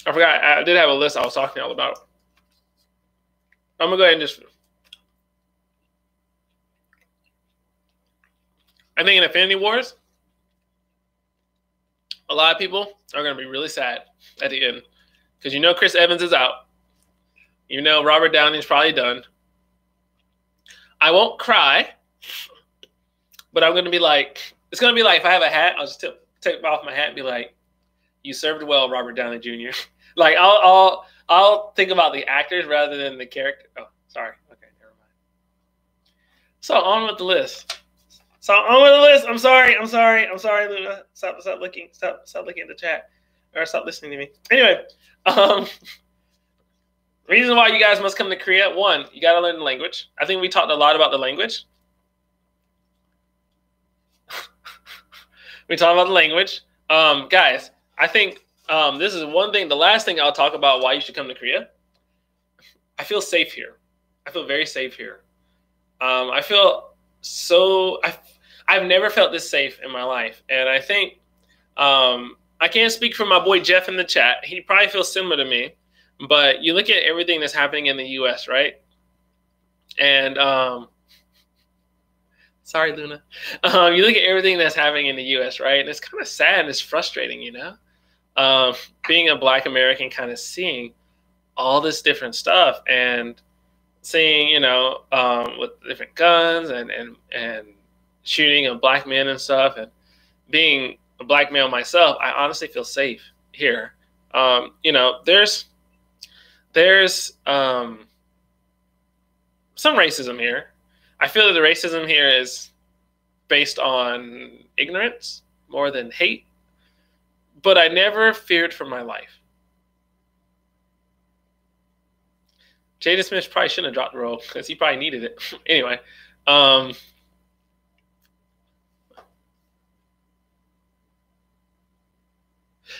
I forgot. I did have a list I was talking all about. I'm going to go ahead and just... I think in Infinity Wars, a lot of people are going to be really sad at the end. Because you know Chris Evans is out. You know Robert Downey's probably done. I won't cry, but I'm going to be like, it's going to be like if I have a hat, I'll just take off my hat and be like, you served well, Robert Downey Jr. Like, I'll think about the actors rather than the character. Oh, sorry. Okay, never mind. So on with the list. I'm sorry, Luna. Stop looking at the chat. Or stop listening to me. Anyway, reason why you guys must come to Korea. One, you got to learn the language. I think we talked a lot about the language. We talked about the language. Guys, I think this is one thing. The last thing I'll talk about why you should come to Korea. I feel safe here. I feel very safe here. I feel so... I've never felt this safe in my life. And I think... I can't speak for my boy Jeff in the chat. He probably feels similar to me. But you look at everything that's happening in the U.S., right? And sorry, Luna. You look at everything that's happening in the U.S., right? And it's kind of sad and it's frustrating, you know? Being a Black American, kind of seeing all this different stuff and seeing, you know, with different guns and shooting of Black men and stuff. And being a Black male myself, I honestly feel safe here. You know, there's some racism here. I feel that the racism here is based on ignorance more than hate, but I never feared for my life. Jaden Smith probably shouldn't have dropped the roll because he probably needed it. Anyway,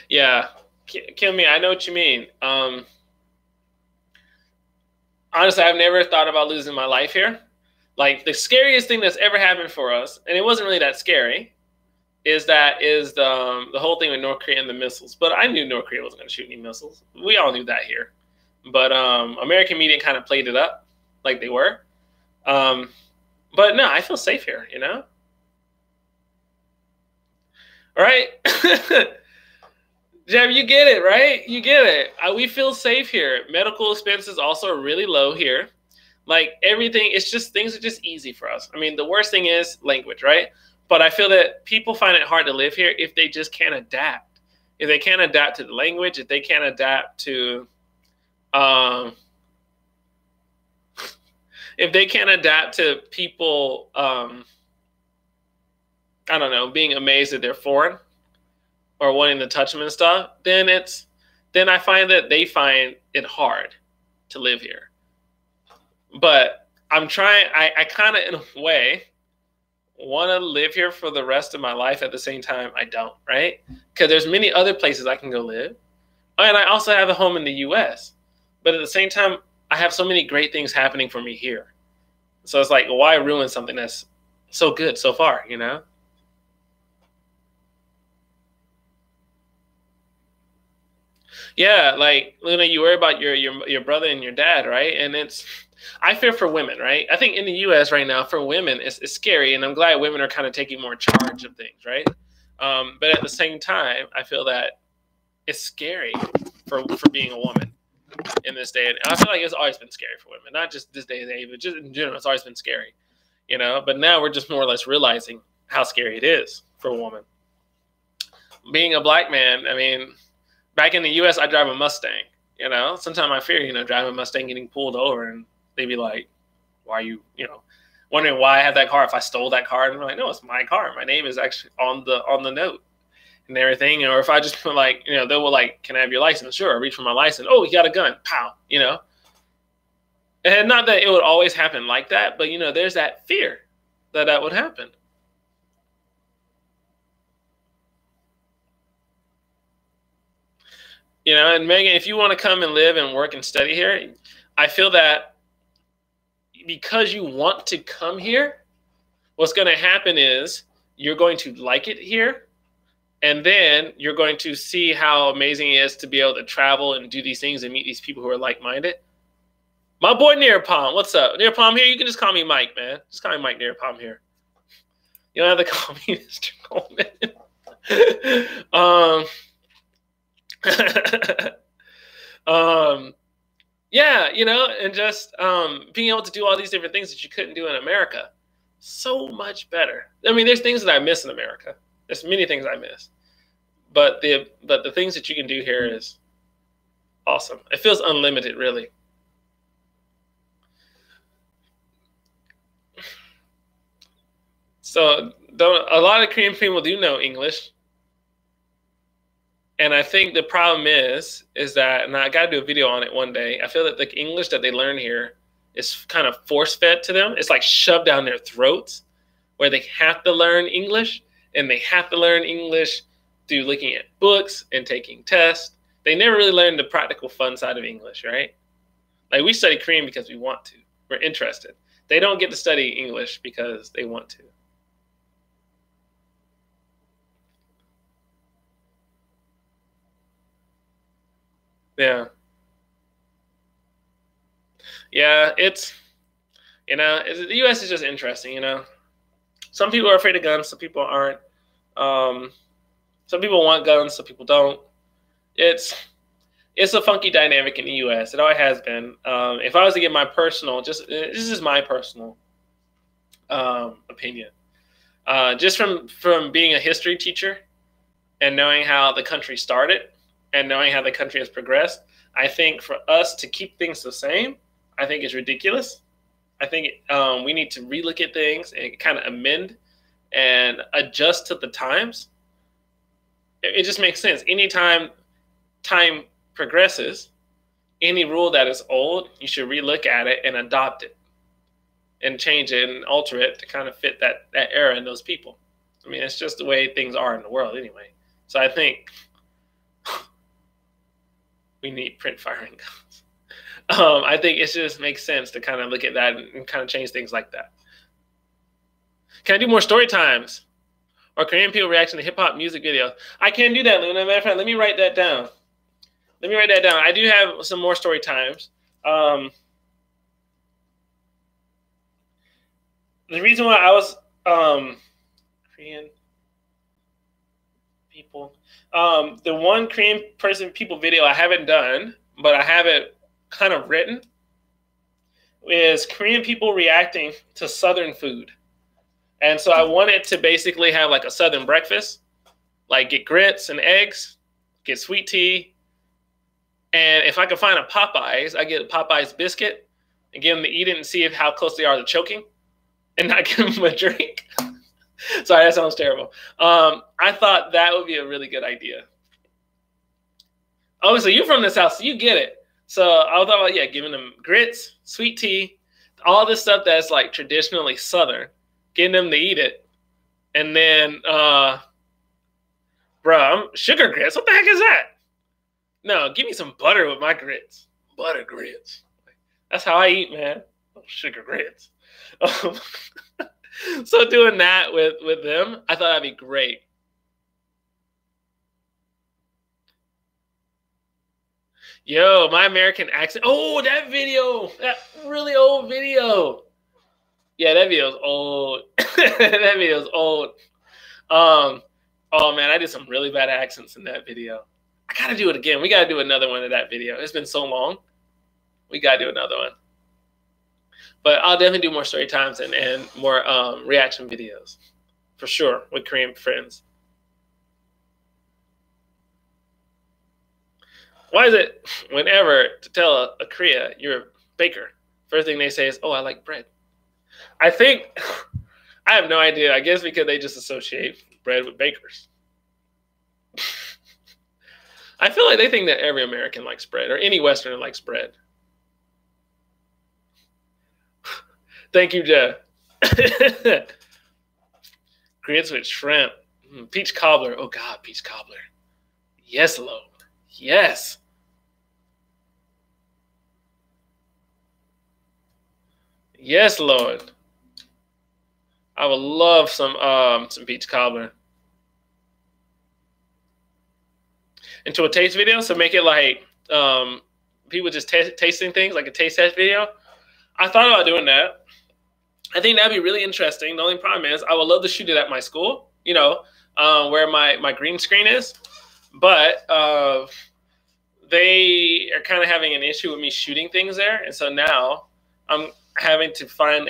yeah, Kimmy, I know what you mean. Honestly, I've never thought about losing my life here. Like, the scariest thing that's ever happened for us, and it wasn't really that scary, is the whole thing with North Korea and the missiles. But I knew North Korea wasn't going to shoot any missiles. We all knew that here. But American media kind of played it up like they were. But no, I feel safe here, you know? All right? Jeb, you get it, right? You get it. We feel safe here. Medical expenses also are really low here. Like, everything, it's just, things are just easy for us. I mean, the worst thing is language, right? But I feel that people find it hard to live here if they just can't adapt. If they can't adapt to the language, if they can't adapt to, if they can't adapt to people, I don't know, being amazed that they're foreign or wanting to touch them and stuff, then I find that they find it hard to live here. But I'm trying, I kind of, in a way, want to live here for the rest of my life. At the same time, I don't, right? Because there's many other places I can go live. And I also have a home in the U.S. But at the same time, I have so many great things happening for me here. So it's like, why ruin something that's so good so far, you know? Yeah, like Luna, you worry about your brother and your dad, right? And I fear for women, right? I think in the U.S. right now for women it's scary, and I'm glad women are kind of taking more charge of things, right? But at the same time, I feel that it's scary for being a woman in this day. And I feel like it's always been scary for women, not just this day and age, but just in general, it's always been scary, you know. But now we're just more or less realizing how scary it is for a woman. Being a black man, I mean, back in the U.S., I drive a Mustang. You know, sometimes I fear, driving a Mustang getting pulled over, and they'd be like, "Why are you, wondering why I have that car? If I stole that car?" And I'm like, "No, it's my car. My name is actually on the note and everything." Or if I just put like, they will like, "Can I have your license?" Sure. I reach for my license. Oh, you got a gun? Pow. And not that it would always happen like that, but there's that fear that would happen. And Megan, if you want to come and live and work and study here, I feel that because you want to come here, what's going to happen is you're going to like it here. And then you're going to see how amazing it is to be able to travel and do these things and meet these people who are like-minded. My boy Nearpalm, what's up? Nearpalm here, you can just call me Mike, man. Just call me Mike Nearpalm here. You don't have to call me Mr. Coleman. Yeah, and just being able to do all these different things that you couldn't do in America. So much better. I mean, there's things that I miss in America. There's many things I miss. But the things that you can do here is awesome. It feels unlimited, really. So a lot of Korean people do know English. And I think the problem is that, and I got to do a video on it one day, I feel that the English that they learn here is kind of force-fed to them. It's like shoved down their throats, where they have to learn English, and they have to learn English through looking at books and taking tests. They never really learn the practical fun side of English, right? Like, we study Korean because we want to. We're interested. They don't get to study English because they want to. Yeah. Yeah, the U.S. is just interesting, Some people are afraid of guns, some people aren't. Some people want guns, some people don't. It's a funky dynamic in the U.S. It always has been. If I was to give my personal, this is my personal opinion. Just from being a history teacher and knowing how the country started and knowing how the country has progressed, I think for us to keep things the same, I think is ridiculous. I think we need to relook at things and kind of amend and adjust to the times. It just makes sense. Anytime time progresses, any rule that is old, you should relook at it and adopt it and change it and alter it to kind of fit that era and those people. I mean, it's just the way things are in the world anyway. So I think we need print firing guns. I think it just makes sense to kind of look at that and kind of change things like that. Can I do more story times? Or Korean people reaction to hip-hop music videos? I can do that, Luna. Matter of fact, let me write that down. I do have some more story times. The reason why I was Korean people, the one Korean person people video I haven't done, but I have it kind of written, is Korean people reacting to Southern food. And so I wanted to basically have like a Southern breakfast, like get grits and eggs, get sweet tea. And if I could find a Popeyes, I get a Popeyes biscuit and get them to eat it and see how close they are to choking and not give them a drink. Sorry, that sounds terrible. I thought that would be a really good idea. Obviously, you're from the South, so you get it. So I was thought about, giving them grits, sweet tea, all this stuff that's like traditionally Southern, getting them to eat it. And then, sugar grits, what the heck is that? No, give me some butter with my grits. Butter grits. That's how I eat, man. Sugar grits. So doing that with them, I thought that'd be great. Yo, my American accent. Oh, that video. That really old video. Yeah, that video's old. That video's old. Um, oh man, I did some really bad accents in that video. I gotta do it again. We gotta do another one of that video. It's been so long. We gotta do another one. But I'll definitely do more story times and more reaction videos. For sure, with Korean friends. Why is it whenever to tell a Korea you're a baker, first thing they say is, oh, I like bread? I think, I have no idea. I guess because they just associate bread with bakers. I feel like they think that every American likes bread, or any Westerner likes bread. Thank you, Jeff. Grits with shrimp. Peach cobbler. Oh, God, peach cobbler. Yes, Lo. Yes. Yes, Lord. I would love some peach cobbler. Into a taste video, so make it like people just tasting things, like a taste test video. I thought about doing that. I think that'd be really interesting. The only problem is I would love to shoot it at my school, you know, where my green screen is. But they are kind of having an issue with me shooting things there. And so now I'm having to find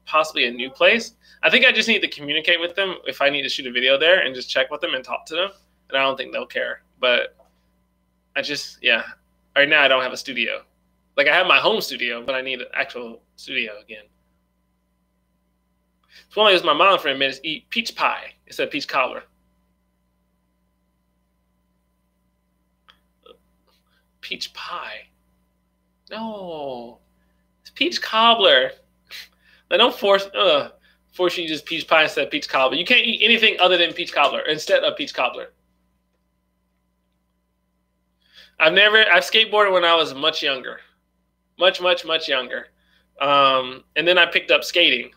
possibly a new place. I think I just need to communicate with them if I need to shoot a video there and just check with them and talk to them. And I don't think they'll care. But I just, yeah. Right now I don't have a studio. Like I have my home studio, but I need an actual studio again. It's one as my mom friend made us eat peach pie instead of peach cobbler. Peach pie. No. It's peach cobbler. They don't force you to use peach pie instead of peach cobbler. You can't eat anything other than peach cobbler instead of peach cobbler. I've skateboarded when I was much younger. Much younger. And then I picked up skating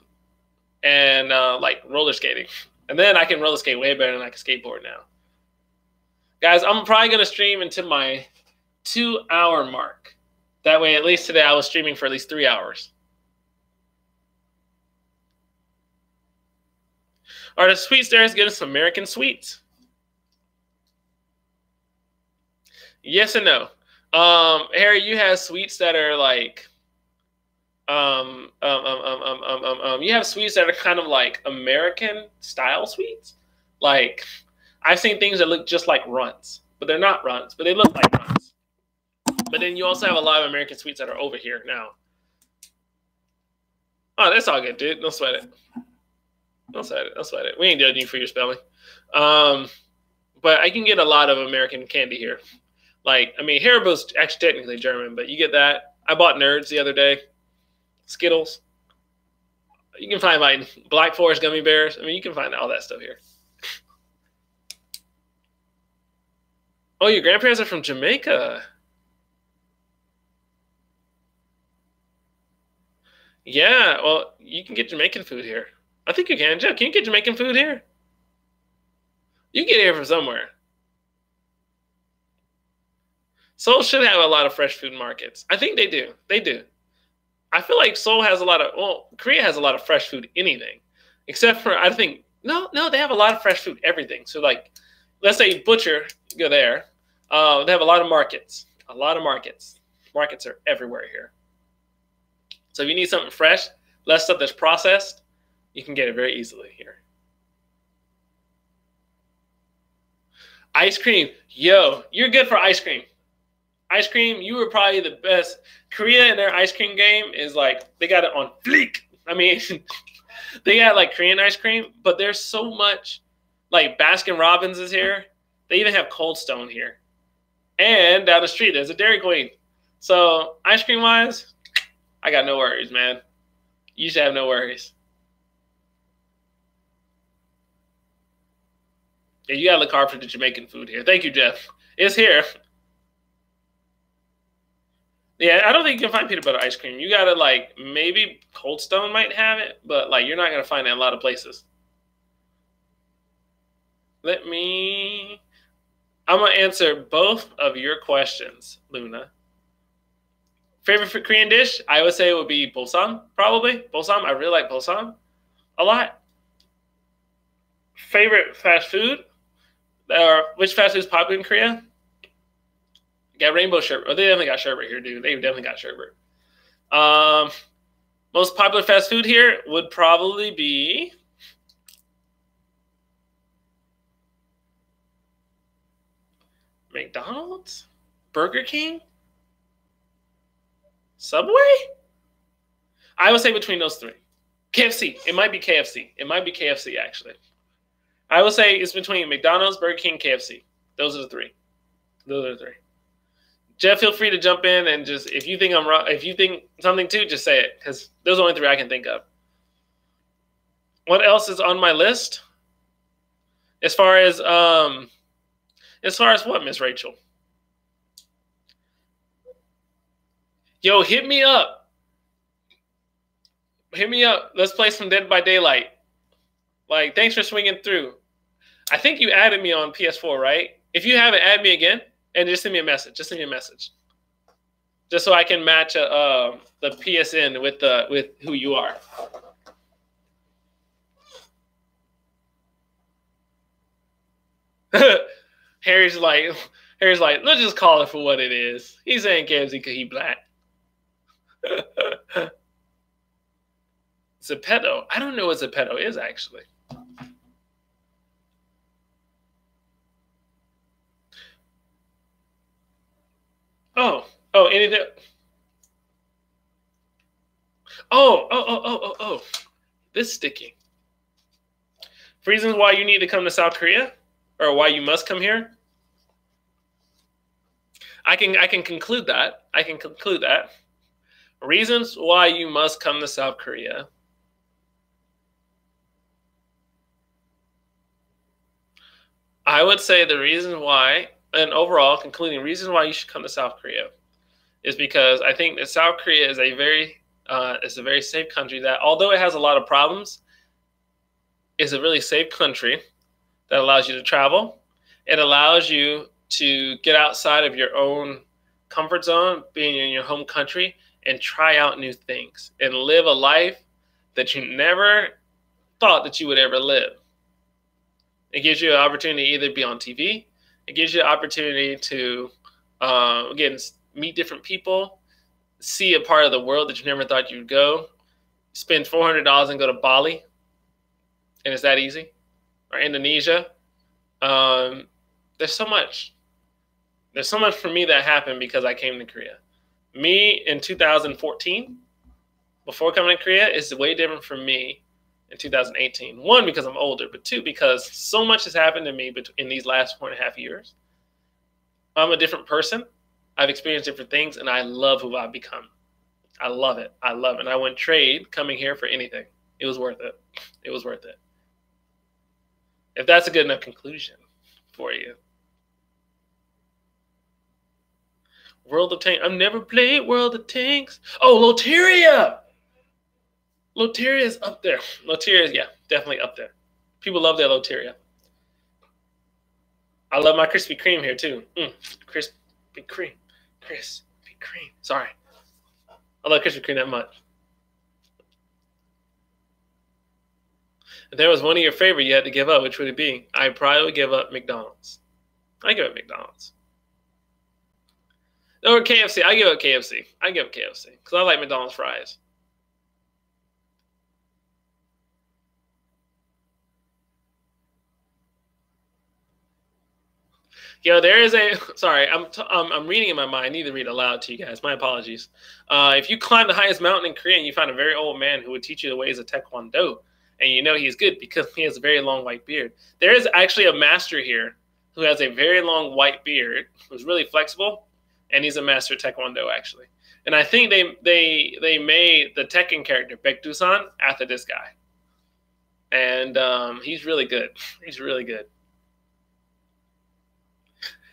and like roller skating. And then I can roller skate way better than I can skateboard now. Guys, I'm probably going to stream until my 2-hour mark. That way, at least today, I was streaming for at least 3 hours. Are the sweets there as good as American sweets? Yes and no. Harry, you have sweets that are like, you have sweets that are kind of like American style sweets. Like, I've seen things that look just like runts, but they're not runts, but they look like runts. But then you also have a lot of American sweets that are over here now. Oh, that's all good, dude. Don't sweat it. Don't sweat it. Don't sweat it. We ain't judging you for your spelling. But I can get a lot of American candy here. Like, I mean, Haribo's actually technically German, but you get that. I bought Nerds the other day. Skittles. You can find my Black Forest gummy bears. I mean, you can find all that stuff here. Oh, your grandparents are from Jamaica. Yeah, well, you can get Jamaican food here. I think you can. Jeff, can you get Jamaican food here? You can get it here from somewhere. Seoul should have a lot of fresh food markets. I think they do. They do. I feel like Seoul has a lot of, well, Korea has a lot of fresh food, anything. Except for, I think, no, they have a lot of fresh food, everything. So, like, let's say butcher, go there. They have a lot of markets. A lot of markets. Markets are everywhere here. So if you need something fresh, less stuff that's processed, you can get it very easily here. Ice cream. Yo, you're good for ice cream. Ice cream, you were probably the best. Korea in their ice cream game is like, they got it on fleek. I mean, they got like Korean ice cream, but there's so much, like Baskin Robbins is here. They even have Cold Stone here. And down the street, there's a Dairy Queen. So ice cream wise, I got no worries, man. You should have no worries. Yeah, you got to look hard for the Jamaican food here. Thank you, Jeff. It's here. Yeah, I don't think you can find peanut butter ice cream. You got to, like, maybe Cold Stone might have it, but, like, you're not going to find it in a lot of places. I'm gonna answer both of your questions, Luna. Favorite Korean dish? I would say it would be bossam, probably. Bossam. I really like bossam a lot. Favorite fast food? Which fast food is popular in Korea? Got rainbow sherbet. Oh, they definitely got sherbet here, dude. They definitely got sherbet. Most popular fast food here would probably be McDonald's, Burger King, Subway. I would say between those three. KFC. It might be KFC. It might be KFC, actually. I would say it's between McDonald's, Burger King, KFC. Those are the three. Those are the three. Jeff, feel free to jump in and just, if you think I'm wrong, if you think something too, just say it, because those are the only three I can think of. What else is on my list? As far as what, Miss Rachel? Yo, hit me up. Hit me up. Let's play some Dead by Daylight. Like, thanks for swinging through. I think you added me on PS4, right? If you haven't, add me again and just send me a message. Just send me a message. Just so I can match the PSN with who you are. Harry's like, let's just call it for what it is. He's saying KFC because he black. Zepeto. I don't know what Zepeto is, actually. Oh, anything? Oh. This sticking. Reasons why you need to come to South Korea, or why you must come here. I can conclude that. I can conclude that. Reasons why you must come to South Korea. I would say the reason why, and overall concluding reason why you should come to South Korea, is because I think that South Korea is a very safe country that, although it has a lot of problems, is a really safe country that allows you to travel. It allows you to get outside of your own comfort zone, being in your home country, and try out new things and live a life that you never thought that you would ever live. It gives you an opportunity to either be on TV. It gives you an opportunity to, again, meet different people, see a part of the world that you never thought you'd go, spend $400 and go to Bali, and it's that easy, or Indonesia. There's so much. There's so much for me that happened because I came to Korea. Me in 2014, before coming to Korea, is way different from me in 2018. One, because I'm older, but two, because so much has happened to me in these last 4.5 years. I'm a different person. I've experienced different things, and I love who I've become. I love it. I love it. And I wouldn't trade coming here for anything. It was worth it. It was worth it. If that's a good enough conclusion for you. World of Tanks. I've never played World of Tanks. Oh, Loteria! Loteria is up there. Loteria is, yeah, definitely up there. People love their Loteria. I love my Krispy Kreme here, too. Krispy Kreme. Krispy Kreme. Sorry. I love Krispy Kreme that much. If there was one of your favorite you had to give up, which would it be? I probably would give up McDonald's. I give up McDonald's. Or KFC. I give up KFC. I give up KFC because I like McDonald's fries. Yo, there is a, sorry, I'm reading in my mind. I need to read aloud to you guys. My apologies. If you climb the highest mountain in Korea and you find a very old man who would teach you the ways of Taekwondo, and you know he's good because he has a very long white beard. There is actually a master here who has a very long white beard, who's really flexible, and he's a master Taekwondo, actually. And I think they made the Tekken character, Baek-doo-san, after this guy. And he's really good. He's really good.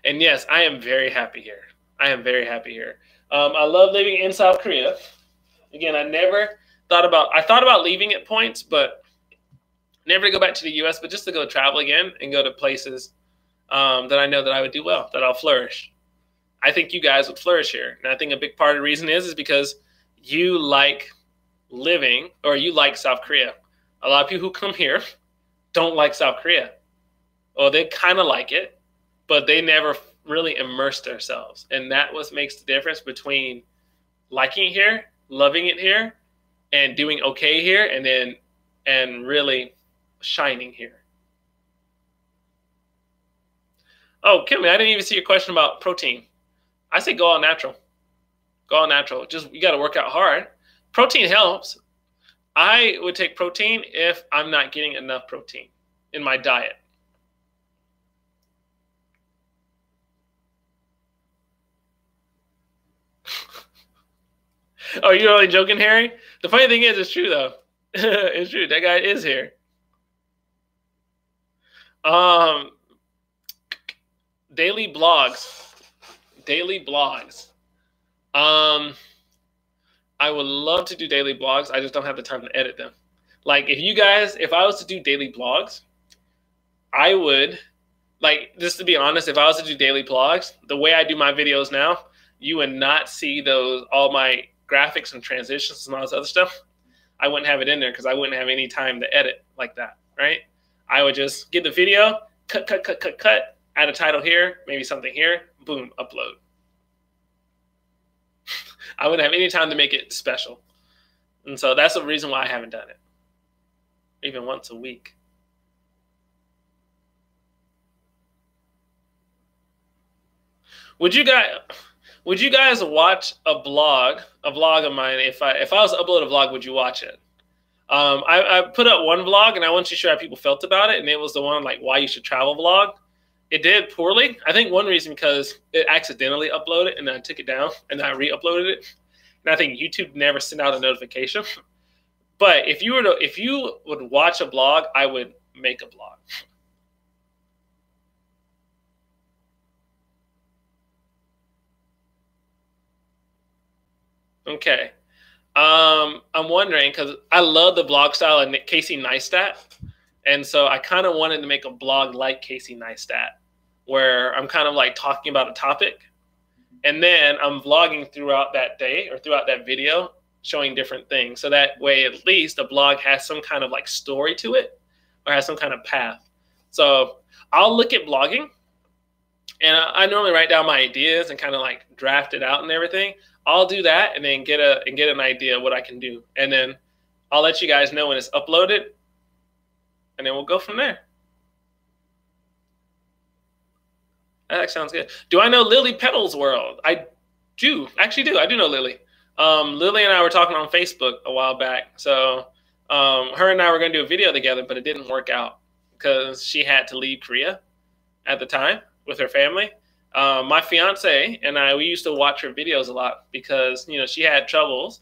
And yes, I am very happy here. I am very happy here. I love living in South Korea. Again, I thought about leaving at points, but never to go back to the U.S., but just to go travel again and go to places that I know that I would do well, that I'll flourish. I think you guys would flourish here. And I think a big part of the reason is because you like living, or you like South Korea. A lot of people who come here don't like South Korea. Or they kind of like it, but they never really immerse themselves. And that what makes the difference between liking it here, loving it here, and doing okay here, and really shining here. Oh, Kimmy, I didn't even see your question about protein. I say go all natural. Go all natural. Just, you got to work out hard. Protein helps. I would take protein if I'm not getting enough protein in my diet. Oh, you're only joking, Harry? The funny thing is, it's true, though. It's true. That guy is here. Daily blogs. Daily blogs. I would love to do daily blogs. I just don't have the time to edit them. Like, if I was to do daily blogs, I would, like, just to be honest, if I was to do daily blogs, the way I do my videos now, you would not see all my graphics and transitions and all this other stuff. I wouldn't have it in there because I wouldn't have any time to edit like that, right? I would just get the video, cut, add a title here, maybe something here, boom, upload. I wouldn't have any time to make it special. And so that's the reason why I haven't done it. Even once a week. Would you guys watch a vlog of mine? If I was to upload a vlog, would you watch it? I put up one vlog, and I wasn't too sure how people felt about it, and it was the one like why you should travel vlog. It did poorly. I think one reason because it accidentally uploaded, and then I took it down, and then I re-uploaded it. And I think YouTube never sent out a notification. But if you would watch a vlog, I would make a vlog. Okay. I'm wondering, because I love the blog style of Casey Neistat. And so I kind of wanted to make a blog like Casey Neistat, where I'm kind of like talking about a topic. And then I'm vlogging throughout that day or throughout that video, showing different things. So that way, at least the blog has some kind of like story to it or has some kind of path. So I'll look at blogging, and I normally write down my ideas and kind of like draft it out and everything. I'll do that and then get an idea of what I can do. And then I'll let you guys know when it's uploaded, and then we'll go from there. That sounds good. Do I know Lily Petals World? I do. Actually do. I do know Lily. Lily and I were talking on Facebook a while back. So her and I were going to do a video together, but it didn't work out because she had to leave Korea at the time with her family. My fiance and we used to watch her videos a lot because, she had troubles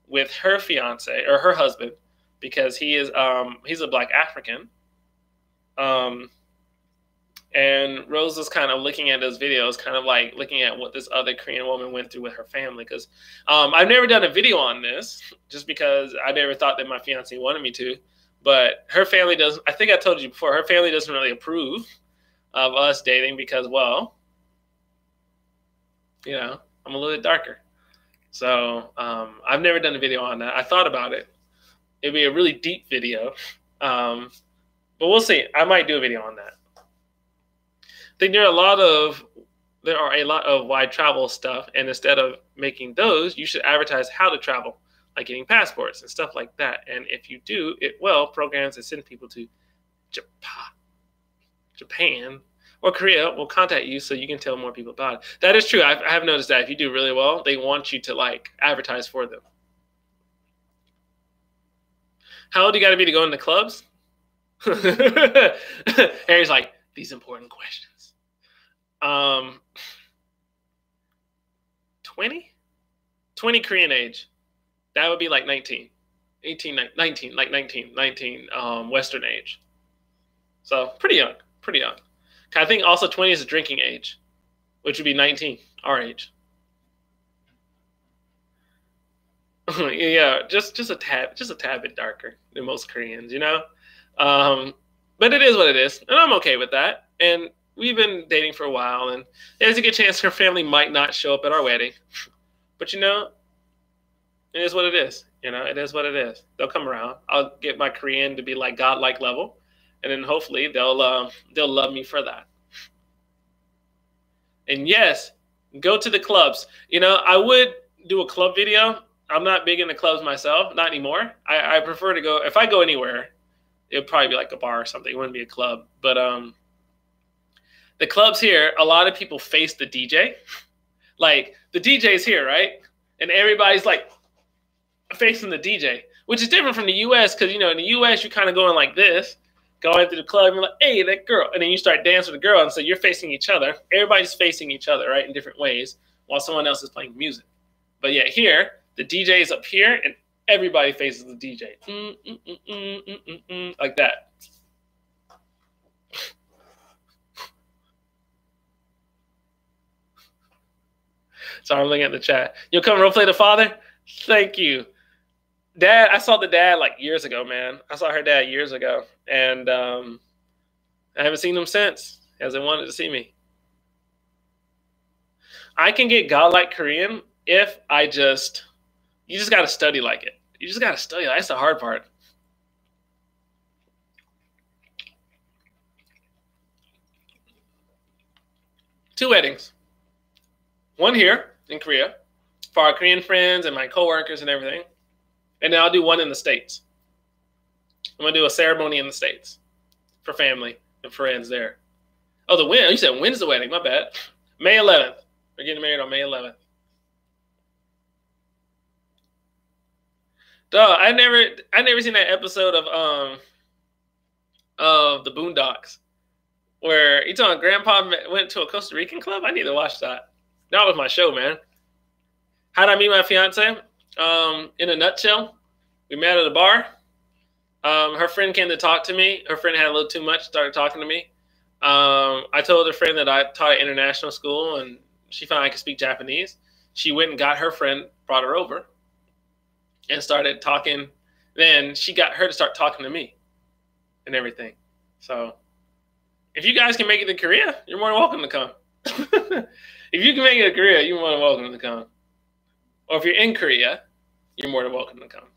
with her fiance or her husband because he's a Black African. And Rose was kind of looking at those videos, kind of like looking at what this other Korean woman went through with her family. Because I've never done a video on this just because I never thought that my fiance wanted me to. But her family doesn't, I think I told you before, her family doesn't really approve of us dating because, well, I'm a little bit darker. So I've never done a video on that. I thought about it. It'd be a really deep video. But we'll see. I might do a video on that. I think there are a lot of why travel stuff, and instead of making those, you should advertise how to travel, like getting passports and stuff like that. And if you do it well, programs that send people to Japan or Korea will contact you so you can tell more people about it. That is true. I have noticed that if you do really well, they want you to like advertise for them. How old do you got to be to go into clubs? Harry's like, these important questions. 20 Korean age. That would be like 19 Western age. So pretty young. I think also 20 is a drinking age, which would be 19, our age. Yeah, just a tad bit darker than most Koreans, But it is what it is, and I'm okay with that. And we've been dating for a while, and there's a good chance her family might not show up at our wedding. But you know, it is what it is. You know, it is what it is. They'll come around. I'll get my Korean to be like godlike level, and then hopefully they'll love me for that. And yes, go to the clubs. You know, I would do a club video. I'm not big into clubs myself, not anymore. I prefer to go, if I go anywhere, it would probably be like a bar or something. It wouldn't be a club. But the clubs here, a lot of people face the DJ. Like the DJ's here, right? And everybody's like facing the DJ, which is different from the US, because, you know, in the US, you're kind of going like this, going to the club, and you're like, hey, that girl. And then you start dancing with the girl, and so you're facing each other. Everybody's facing each other, right, in different ways, while someone else is playing music. But yeah, here, the DJ is up here, and everybody faces the DJ. Like that. Sorry, I'm looking at the chat. You'll come roleplay the father? Thank you. Dad, I saw the dad like years ago, man. I saw her dad years ago. And I haven't seen him since. He hasn't wanted to see me. I can get godlike Korean if you just got to study like it. You just got to study. That's the hard part. Two weddings. One here in Korea for our Korean friends and my coworkers and everything. And then I'll do one in the States. I'm going to do a ceremony in the States for family and friends there. Oh, you said when's the wedding? My bad. May 11th. We're getting married on May 11th. Duh, I never seen that episode of the Boondocks where you talking Grandpa went to a Costa Rican club. I need to watch that. That was my show, man. How did I meet my fiance? In a nutshell, we met at a bar. Her friend came to talk to me. Her friend had a little too much, started talking to me. I told her friend that I taught at international school, and she found I could speak Japanese. She went and got her friend, brought her over, and started talking. Then she got her to start talking to me and everything. So if you guys can make it to Korea, you're more than welcome to come. If you can make it to Korea, you're more than welcome to come. Or if you're in Korea, you're more than welcome to come.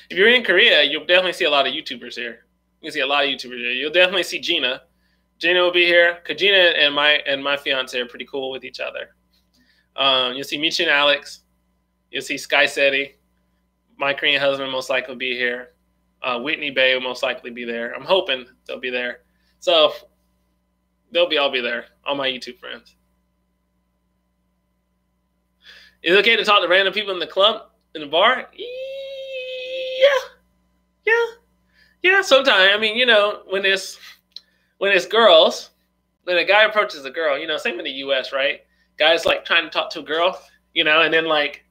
If you're in Korea, you'll definitely see a lot of YouTubers here. You can see a lot of YouTubers here. You'll definitely see Gina. Gina will be here. Because Gina and my fiance are pretty cool with each other. You'll see Michi and Alex. You'll see Sky Seti. My Korean husband most likely will be here. Whitney Bay will most likely be there. I'm hoping they'll be there. So I'll be there. All my YouTube friends. Is it okay to talk to random people in the club, in the bar? Yeah. Sometimes, I mean, you know, when it's girls, when a guy approaches a girl, you know, same in the U.S., right? Guys like trying to talk to a girl, you know, and then like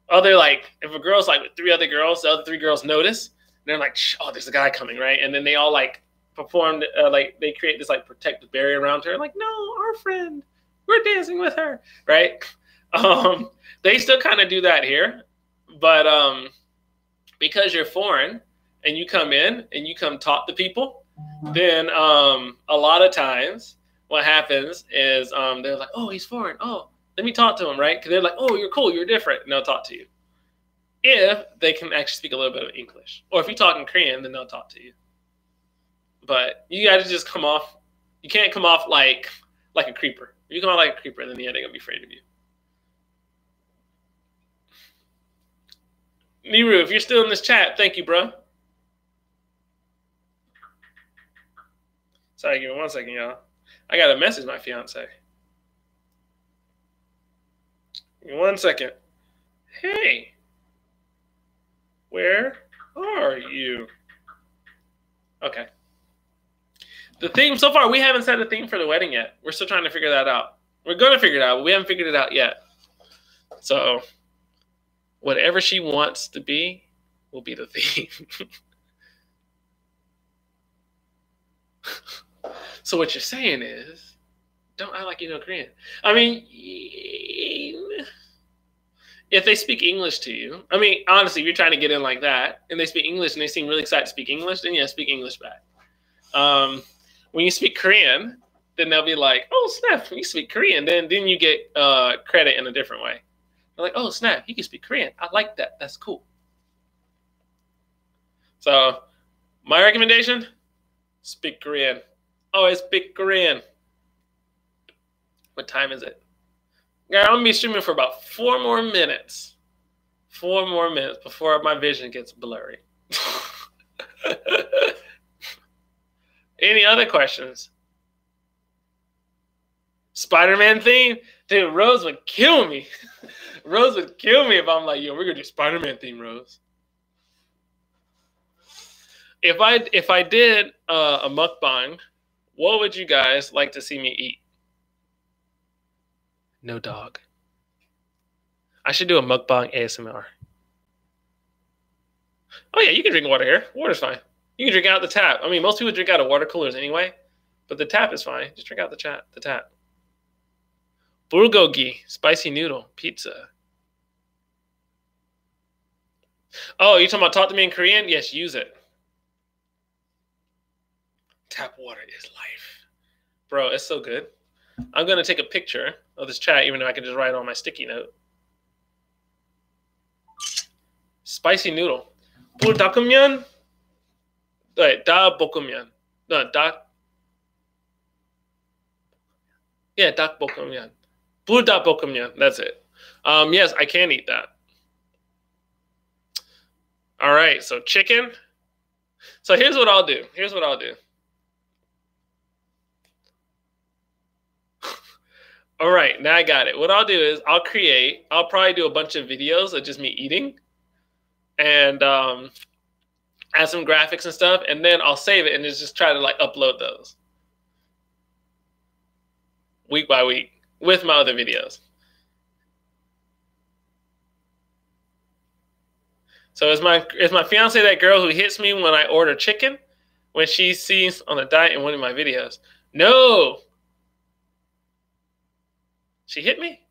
if a girl's like with three other girls, the other three girls notice, and they're like, oh, there's a guy coming, right? And then they all like perform, like they create this like protective barrier around her, like, no, our friend, we're dancing with her, right? They still kind of do that here, but because you're foreign and you come in and you come talk to people, then a lot of times what happens is they're like, oh, he's foreign. Oh, let me talk to him, right? Because they're like, oh, you're cool, you're different, and they'll talk to you. If they can actually speak a little bit of English. Or if you talk in Korean, then they'll talk to you. But you got to just come off. You can't come off like a creeper. If you come off like a creeper, then yeah, they're going to be afraid of you. Niru, if you're still in this chat, thank you, bro. Sorry, give me 1 second, y'all. I got to message my fiance. Give me 1 second. Hey, where are you? Okay. The theme, so far, we haven't set a theme for the wedding yet. We're still trying to figure that out. We're going to figure it out, but we haven't figured it out yet. So whatever she wants to be will be the theme. So what you're saying is, don't act like you know Korean. I mean, if they speak English to you, I mean, honestly, if you're trying to get in like that, and they speak English and they seem really excited to speak English, then yeah, speak English back. When you speak Korean, then they'll be like, oh, snap, you speak Korean. Then you get credit in a different way. They're like, oh, snap, he can speak Korean. I like that. That's cool. So my recommendation, speak Korean. Always speak Korean. What time is it? Yeah, I'm going to be streaming for about 4 more minutes. 4 more minutes before my vision gets blurry. Any other questions? Spider-Man theme? Dude, Rose would kill me. Rose would kill me if I'm like, yo, we're going to do Spider-Man theme, Rose. If I did a mukbang, what would you guys like to see me eat? No dog. I should do a mukbang ASMR. Oh, yeah, you can drink water here. Water's fine. You can drink out the tap. I mean, most people drink out of water coolers anyway, but the tap is fine. Just drink out the tap. Bulgogi, spicy noodle, pizza. Oh, you talking about talk to me in Korean? Yes, use it. Tap water is life. Bro, it's so good. I'm going to take a picture of this chat, even though I can just write it on my sticky note. Spicy noodle. Buldakumyeon? Wait, da bokumyeon. No, da. Yeah, dak bokumyeon. Bulda bokumyeon. That's it. Yes, I can eat that. All right, so chicken. So here's what I'll do. All right, now I got it. What I'll do is I'll probably do a bunch of videos of just me eating and add some graphics and stuff, and then I'll save it and just try to like upload those week by week with my other videos. So is my fiance that girl who hits me when I order chicken when she sees on a diet in one of my videos? No. She hit me?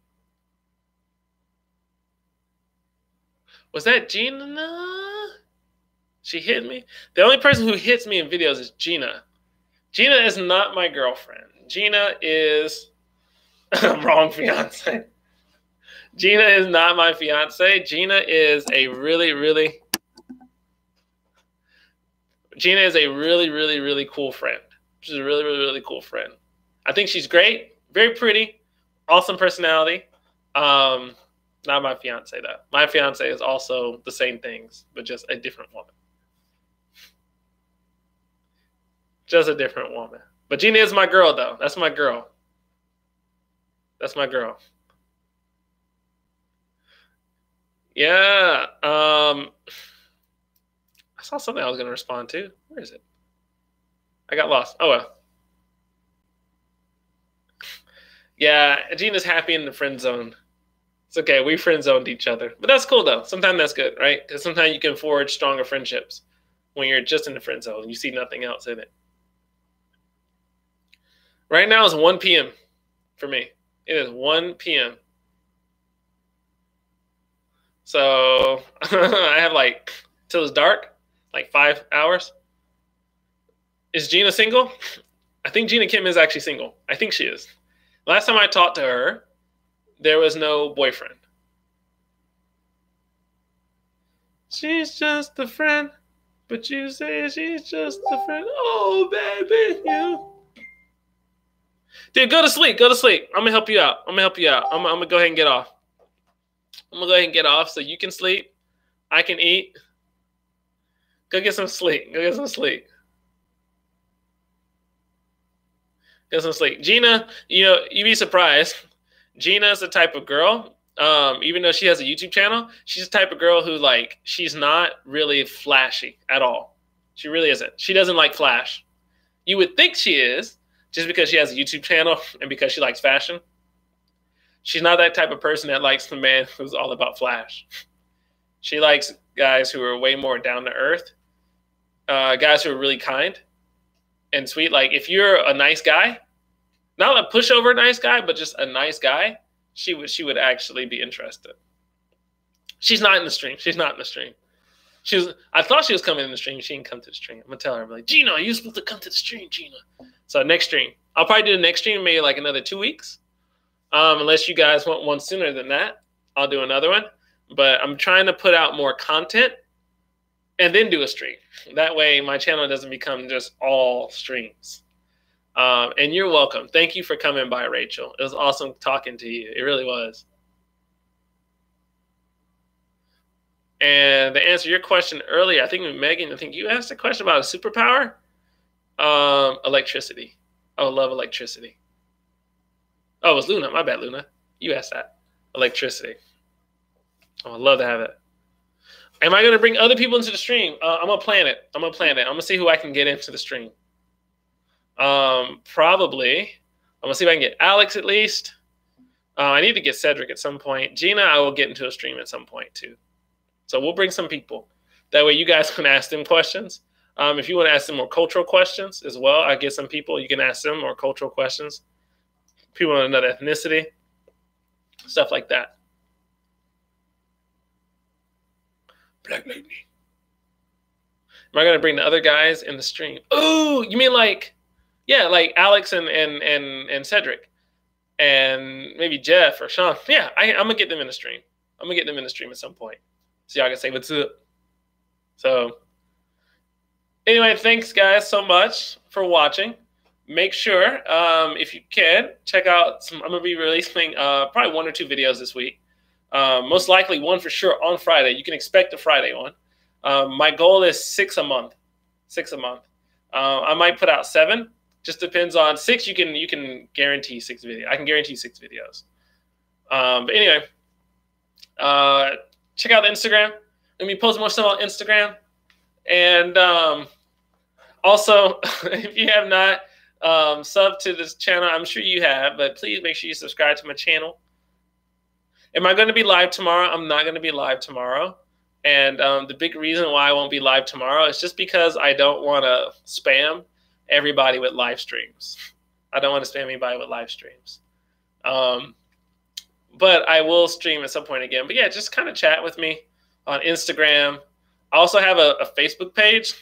Was that Gina? She hit me? The only person who hits me in videos is Gina. Gina is not my girlfriend. Gina is... wrong fiance. Gina is not my fiance. Gina is a really, really cool friend. She's a really, really, really cool friend. I think she's great. Very pretty. Awesome personality. Not my fiance, though. My fiance is also the same things, but just a different woman. Just a different woman. But Gina is my girl, though. That's my girl. That's my girl. Yeah. I saw something I was going to respond to. Where is it? I got lost. Oh, well. Yeah, Gina's happy in the friend zone. It's okay. We friend zoned each other. But that's cool, though. Sometimes that's good, right? Because sometimes you can forge stronger friendships when you're just in the friend zone. You see nothing else in it. Right now it's 1 p.m. for me. It is 1 p.m. So I have like till it's dark, like 5 hours. Is Gina single? I think Gina Kim is actually single. I think she is. Last time I talked to her, there was no boyfriend. She's just a friend, but you say she's just a friend. Oh, baby, you. Dude, go to sleep. Go to sleep. I'm gonna help you out. I'm gonna go ahead and get off. So you can sleep. I can eat. Go get some sleep. Get some sleep. Gina, you'd be surprised. Gina is the type of girl, even though she has a YouTube channel, she's the type of girl who, like, she's not really flashy at all. She really isn't. She doesn't like flash. You would think she is, just because she has a YouTube channel and because she likes fashion. She's not that type of person that likes the man who's all about flash. She likes guys who are way more down to earth, guys who are really kind and sweet. Like, if you're a nice guy, not a pushover nice guy, but just a nice guy, she would actually be interested. She's not in the stream. I thought she was coming in the stream. She didn't come to the stream. I'm gonna tell her, I'm like, Gina, are you supposed to come to the stream, Gina? So next stream, I'll probably do the next stream maybe like another 2 weeks. Unless you guys want one sooner than that, I'll do another one. But I'm trying to put out more content and then do a stream. That way my channel doesn't become just all streams. And you're welcome. Thank you for coming by, Rachel. It was awesome talking to you. It really was. And to answer your question earlier, I think Megan, I think you asked a question about a superpower. Electricity. I would love electricity. Oh, it was Luna. My bad, Luna. You asked that. Electricity. I would love to have it. Am I going to bring other people into the stream? I'm going to plan it. I'm going to see who I can get into the stream. Probably. I'm going to see if I can get Alex at least. I need to get Cedric at some point. Gina, I will get into a stream at some point too. So we'll bring some people. That way you guys can ask them questions. If you want to ask them more cultural questions as well, I get some people. You can ask them more cultural questions. People of another ethnicity. Stuff like that. Black Lady. Am I going to bring the other guys in the stream? Oh, you mean like, yeah, like Alex and Cedric. And maybe Jeff or Sean. Yeah, I'm going to get them in the stream. I'm going to get them in the stream at some point. So y'all can say what's up. So anyway, thanks guys so much for watching. Make sure, if you can, check out some, I'm going to be releasing probably 1 or 2 videos this week. Most likely one for sure on Friday. You can expect a Friday one. My goal is 6 a month. 6 a month. I might put out 7. Just depends on 6. You can guarantee 6 videos. I can guarantee 6 videos. But anyway, check out the Instagram. Let me post more stuff on Instagram. And also, if you have not subbed to this channel, I'm sure you have, but please make sure you subscribe to my channel. Am I going to be live tomorrow? I'm not going to be live tomorrow. And the big reason why I won't be live tomorrow is just because I don't want to spam everybody with live streams. I don't want to spam anybody with live streams. But I will stream at some point again. But yeah, just kind of chat with me on Instagram. I also have a Facebook page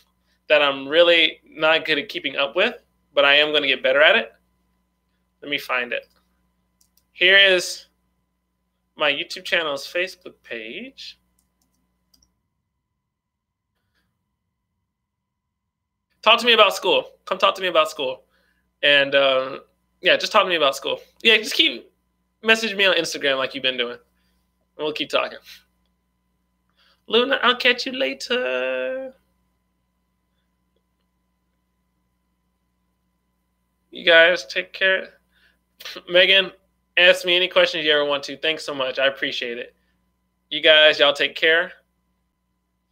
that I'm really not good at keeping up with, but I am going to get better at it. Let me find it. Here is my YouTube channel's Facebook page. Talk to me about school. Come talk to me about school. And yeah, just talk to me about school. Yeah, just keep messaging me on Instagram like you've been doing. And we'll keep talking. Luna, I'll catch you later. You guys take care. Megan, ask me any questions you ever want to. Thanks so much. I appreciate it. You guys, y'all take care.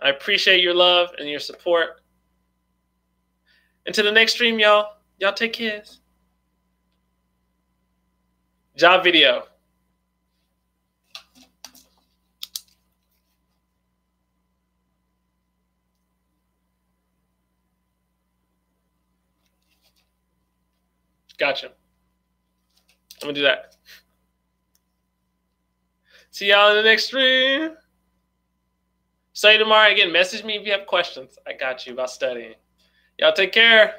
I appreciate your love and your support. Until the next stream, y'all take care. Job video. Gotcha. I'm going to do that. See y'all in the next stream. Study tomorrow. Again, message me if you have questions. I got you about studying. Y'all take care.